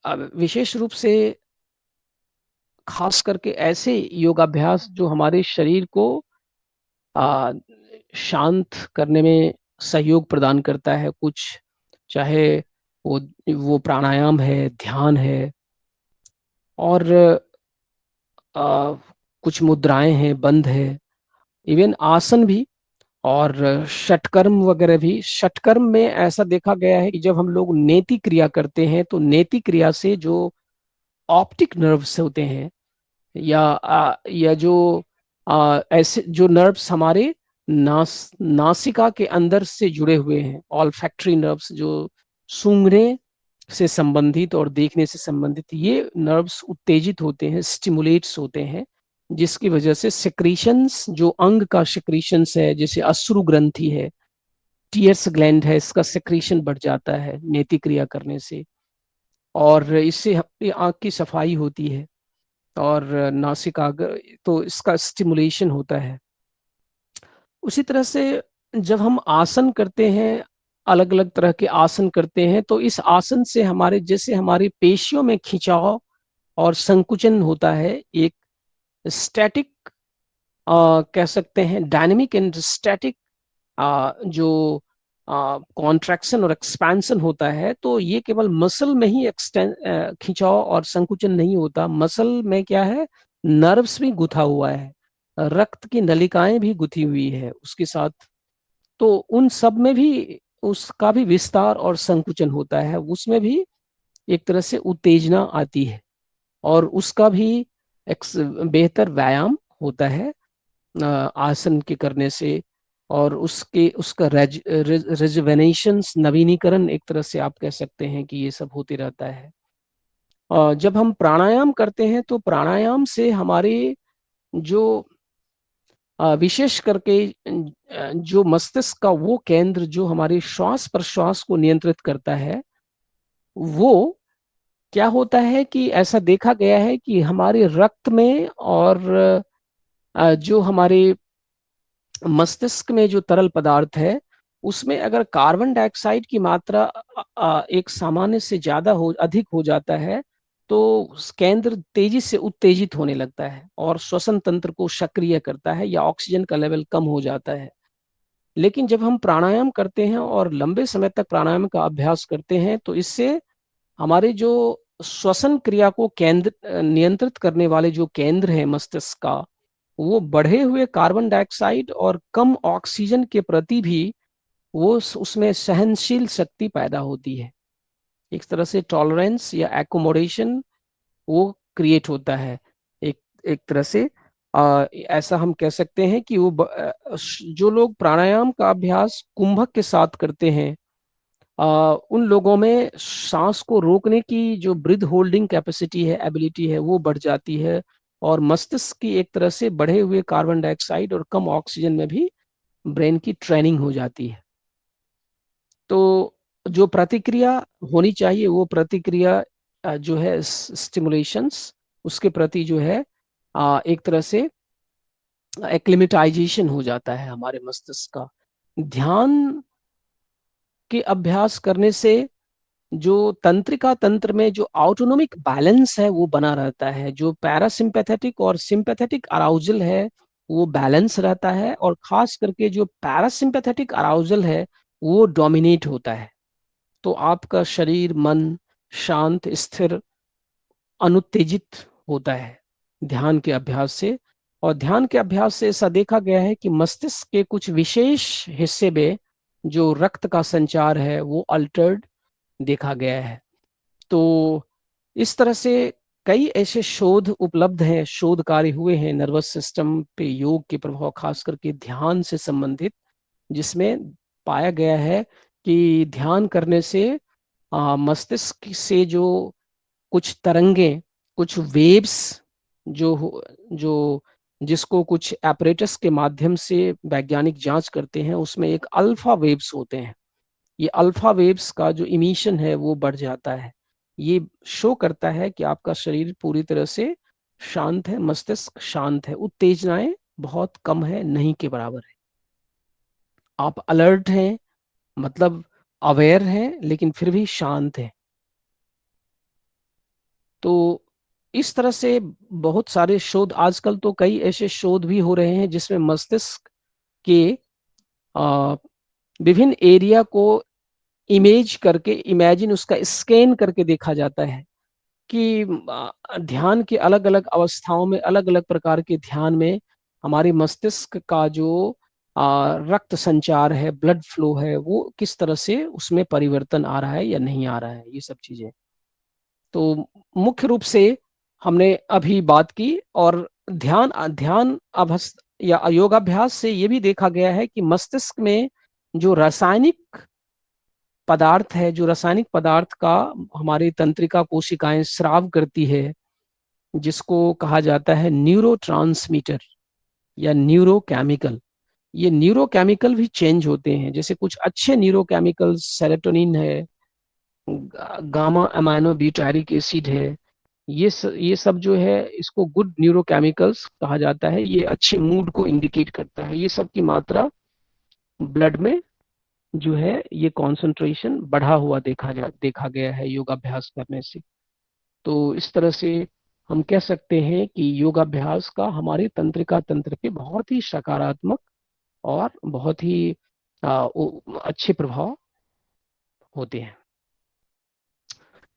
विशेष रूप से खास करके ऐसे योगाभ्यास जो हमारे शरीर को शांत करने में सहयोग प्रदान करता है, कुछ चाहे वो प्राणायाम है, ध्यान है, और कुछ मुद्राएं हैं, बंध है, इवन आसन भी, और षटकर्म वगैरह भी। षटकर्म में ऐसा देखा गया है कि जब हम लोग नेति क्रिया करते हैं, तो नेति क्रिया से जो ऑप्टिक नर्व्स होते हैं, या जो ऐसे जो नर्व्स हमारे नासिका के अंदर से जुड़े हुए हैं, ऑल्फैक्टरी नर्व्स, जो सूंघने से संबंधित और देखने से संबंधित, ये नर्व्स उत्तेजित होते हैं, स्टिमुलेट्स होते हैं, जिसकी वजह से सिक्रीशंस, जो अंग का सिक्रीशंस है, जैसे अश्रु ग्रंथि है, टीयर्स ग्लैंड है, इसका सिक्रीशन बढ़ जाता है नेति क्रिया करने से, और इससे आंख की सफाई होती है और नासिका, तो इसका स्टिमुलेशन होता है। उसी तरह से जब हम आसन करते हैं, अलग अलग तरह के आसन करते हैं, तो इस आसन से हमारे, जैसे हमारी पेशियों में खिंचाव और संकुचन होता है, एक स्टैटिक कह सकते हैं, डायनेमिक एंड स्टैटिक जो कॉन्ट्रैक्शन और एक्सपेंशन होता है, तो ये केवल मसल में ही खिंचाव और संकुचन नहीं होता। मसल में क्या है, नर्व्स भी गुथा हुआ है, रक्त की नलिकाएं भी गुथी हुई है उसके साथ, तो उन सब में भी उसका भी विस्तार और संकुचन होता है, उसमें भी एक तरह से उत्तेजना आती है, और उसका भी बेहतर व्यायाम होता है आसन के करने से। और उसका रेजुवेनेशन, नवीनीकरण, एक तरह से आप कह सकते हैं कि ये सब होते रहता है। जब हम प्राणायाम करते हैं, तो प्राणायाम से हमारे जो विशेष करके जो मस्तिष्क का वो केंद्र जो हमारे श्वास प्रश्वास को नियंत्रित करता है, वो क्या होता है कि ऐसा देखा गया है कि हमारे रक्त में और जो हमारे मस्तिष्क में जो तरल पदार्थ है, उसमें अगर कार्बन डाइऑक्साइड की मात्रा एक सामान्य से ज्यादा अधिक हो जाता है, तो केंद्र तेजी से उत्तेजित होने लगता है और श्वसन तंत्र को सक्रिय करता है या ऑक्सीजन का लेवल कम हो जाता है। लेकिन जब हम प्राणायाम करते हैं और लंबे समय तक प्राणायाम का अभ्यास करते हैं, तो इससे हमारे जो श्वसन क्रिया को केंद्र नियंत्रित करने वाले जो केंद्र है मस्तिष्क का, वो बढ़े हुए कार्बन डाइऑक्साइड और कम ऑक्सीजन के प्रति भी वो उसमें सहनशील शक्ति पैदा होती है। एक तरह से टॉलरेंस या एकोमोडेशन वो क्रिएट होता है। एक एक तरह से ऐसा हम कह सकते हैं कि वो जो लोग प्राणायाम का अभ्यास कुंभक के साथ करते हैं, उन लोगों में सांस को रोकने की जो ब्रीथ होल्डिंग कैपेसिटी है, एबिलिटी है, वो बढ़ जाती है और मस्तिष्क की एक तरह से बढ़े हुए कार्बन डाइऑक्साइड और कम ऑक्सीजन में भी ब्रेन की ट्रेनिंग हो जाती है। तो जो प्रतिक्रिया होनी चाहिए वो प्रतिक्रिया जो है स्टिमुलेशंस, उसके प्रति जो है एक तरह से एक्लिमेटाइजेशन हो जाता है हमारे मस्तिष्क का। ध्यान के अभ्यास करने से जो तंत्रिका तंत्र में जो ऑटोनोमिक बैलेंस है वो बना रहता है। जो पैरासिम्पैथेटिक और सिंपैथेटिक अराउजल है वो बैलेंस रहता है, और खास करके जो पैरासिम्पैथेटिक अराउजल है वो डोमिनेट होता है। तो आपका शरीर मन शांत स्थिर अनुत्तेजित होता है ध्यान के अभ्यास से। और ध्यान के अभ्यास से ऐसा देखा गया है कि मस्तिष्क के कुछ विशेष हिस्से में जो रक्त का संचार है वो अल्टर्ड देखा गया है। तो इस तरह से कई ऐसे शोध उपलब्ध हैं, शोध कार्य हुए हैं नर्वस सिस्टम पे योग के प्रभाव खास करके ध्यान से संबंधित, जिसमें पाया गया है कि ध्यान करने से मस्तिष्क से जो कुछ तरंगे, कुछ वेव्स जो जिसको कुछ एपरेटस के माध्यम से वैज्ञानिक जांच करते हैं, उसमें एक अल्फा वेव्स होते हैं। ये अल्फा वेव्स का जो इमिशन है वो बढ़ जाता है। ये शो करता है कि आपका शरीर पूरी तरह से शांत है, मस्तिष्क शांत है, उत्तेजनाएं बहुत कम है, नहीं के बराबर है। आप अलर्ट हैं, मतलब अवेयर हैं, लेकिन फिर भी शांत हैं। तो इस तरह से बहुत सारे शोध, आजकल तो कई ऐसे शोध भी हो रहे हैं जिसमें मस्तिष्क के विभिन्न एरिया को इमेज करके, इमेजिन उसका स्कैन करके देखा जाता है कि ध्यान के अलग अलग अवस्थाओं में, अलग अलग प्रकार के ध्यान में हमारे मस्तिष्क का जो रक्त संचार है, ब्लड फ्लो है, वो किस तरह से उसमें परिवर्तन आ रहा है या नहीं आ रहा है, ये सब चीजें। तो मुख्य रूप से हमने अभी बात की। और ध्यान ध्यान अभ्यास या योगाभ्यास से ये भी देखा गया है कि मस्तिष्क में जो रासायनिक पदार्थ है, जो रासायनिक पदार्थ का हमारी तंत्रिका कोशिकाएं स्राव करती है, जिसको कहा जाता है न्यूरोट्रांसमीटर या न्यूरोकेमिकल, ये न्यूरोकेमिकल भी चेंज होते हैं। जैसे कुछ अच्छे न्यूरोकेमिकल सेरोटोनिन है, गामा अमाइनो ब्यूटारिक एसिड है, ये सब जो है इसको गुड न्यूरोकेमिकल्स कहा जाता है। ये अच्छे मूड को इंडिकेट करता है। ये सब की मात्रा ब्लड में जो है ये कॉन्सेंट्रेशन बढ़ा हुआ देखा गया है योगाभ्यास करने से। तो इस तरह से हम कह सकते हैं कि योगाभ्यास का हमारे तंत्रिका तंत्र पे बहुत ही सकारात्मक और बहुत ही अच्छे प्रभाव होते हैं।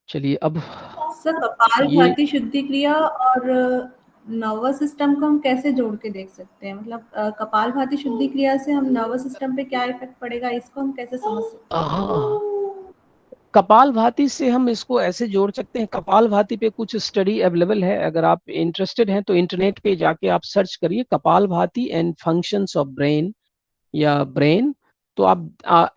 चलिए अब सर, कपाल ये भाती शुद्धि क्रिया और नर्वस सिस्टम को हम कैसे जोड़ के देख सकते हैं? मतलब कपाल भाती शुद्धि क्रिया से हम नर्वस सिस्टम पे क्या इफेक्ट पड़ेगा, इसको हम कैसे समझ सकते हैं? हाँ, कपाल भाती से हम इसको ऐसे जोड़ सकते हैं। कपाल भाती पे कुछ स्टडी अवेलेबल है, अगर आप इंटरेस्टेड हैं तो इंटरनेट पे जाके आप सर्च करिए कपाल भाती एंड फंक्शंस ऑफ ब्रेन या ब्रेन। तो आप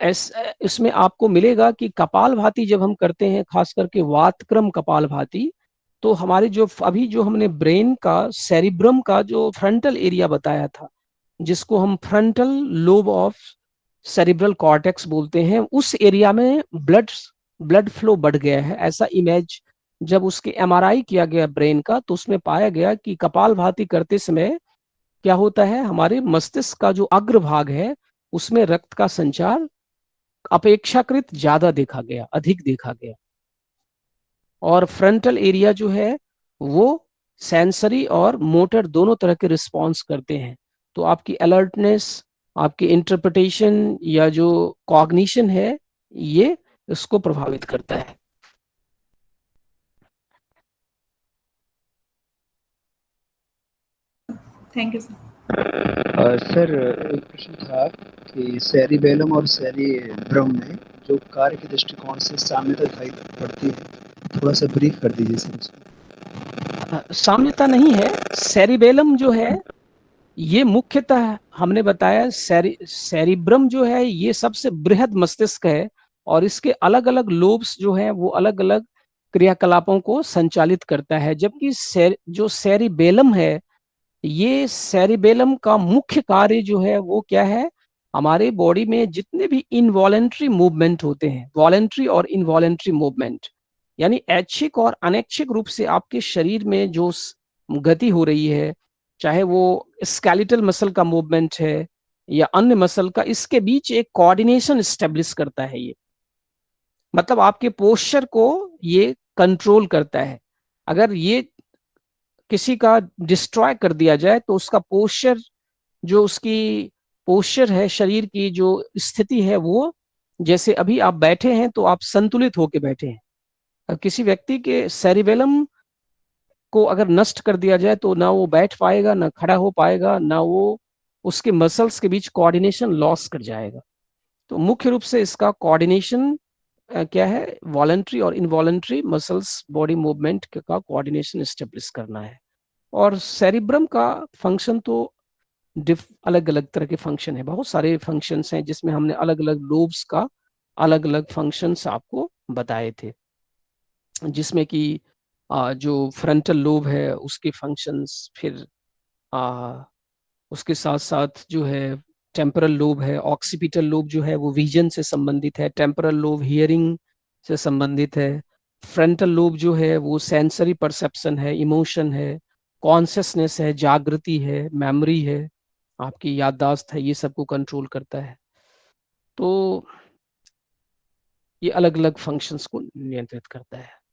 इसमें आपको मिलेगा कि कपाल भाती जब हम करते हैं, खास करके वातक्रम कपाल भाती, तो हमारे जो अभी जो हमने ब्रेन का सेरिब्रम का जो फ्रंटल एरिया बताया था, जिसको हम frontal lobe of cerebral cortex बोलते हैं, उस एरिया में ब्लड फ्लो बढ़ गया है। ऐसा इमेज जब उसके एमआरआई किया गया ब्रेन का, तो उसमें पाया गया कि कपालभाति करते समय क्या होता है, हमारे मस्तिष्क का जो अग्रभाग है उसमें रक्त का संचार अपेक्षाकृत ज्यादा देखा गया, अधिक देखा गया। और फ्रंटल एरिया जो है वो सेंसरी और मोटर दोनों तरह के रिस्पॉन्स करते हैं। तो आपकी अलर्टनेस, आपकी इंटरप्रिटेशन या जो कॉग्निशन है, ये इसको प्रभावित करता है। Thank you sir. सर एक प्रश्न था कि सेरिबेलम और सेरिब्रम में जो कार्य के दृष्टिकोण से साम्यता दिखाई पड़ती है, थोड़ा सा ब्रीफ कर दीजिए सर उसको। साम्यता नहीं है। सेरिबेलम जो है ये मुख्यतः हमने बताया, सेरिब्रम जो है ये सबसे बृहद मस्तिष्क है, और इसके अलग अलग लोब्स जो हैं वो अलग अलग क्रियाकलापों को संचालित करता है। जबकि जो सेरिबेलम है, ये सेरिबेलम का मुख्य कार्य जो है वो क्या है, हमारे बॉडी में जितने भी इनवॉलेंट्री मूवमेंट होते हैं, वॉलेंट्री और इनवॉलेंट्री मूवमेंट, यानी ऐच्छिक और अनैच्छिक रूप से आपके शरीर में जो गति हो रही है, चाहे वो स्केलेटल मसल का मूवमेंट है या अन्य मसल का, इसके बीच एक कोऑर्डिनेशन स्टेब्लिश करता है ये। मतलब आपके पोस्चर को ये कंट्रोल करता है। अगर ये किसी का डिस्ट्रॉय कर दिया जाए तो उसका पोस्चर, जो उसकी पोस्चर है, शरीर की जो स्थिति है, वो जैसे अभी आप बैठे हैं तो आप संतुलित होकर बैठे हैं। किसी व्यक्ति के सेरिबेलम को अगर नष्ट कर दिया जाए तो ना वो बैठ पाएगा, ना खड़ा हो पाएगा, ना वो, उसके मसल्स के बीच कोऑर्डिनेशन लॉस कर जाएगा। तो मुख्य रूप से इसका कोऑर्डिनेशन क्या है, वॉलंटरी और इनवॉलंटरी मसल्स बॉडी मूवमेंट का कोऑर्डिनेशन एस्टेब्लिश करना है। और सेरिब्रम का फंक्शन तो अलग अलग तरह के फंक्शन है, बहुत सारे फंक्शंस हैं जिसमें हमने अलग अलग लोब्स का अलग अलग फंक्शंस आपको बताए थे, जिसमें कि जो फ्रंटल लोब है उसके फंक्शंस, फिर उसके साथ साथ जो है टेम्परल लोब है, ऑक्सीपिटल लोब जो है वो विजन से संबंधित है, टेम्परल लोब हियरिंग से संबंधित है, फ्रंटल लोब जो है वो सेंसरी परसेप्शन है, इमोशन है, कॉन्शियसनेस है, जागृति है, मेमोरी है, आपकी याददाश्त है, ये सबको कंट्रोल करता है। तो ये अलग अलग फंक्शंस को नियंत्रित करता है।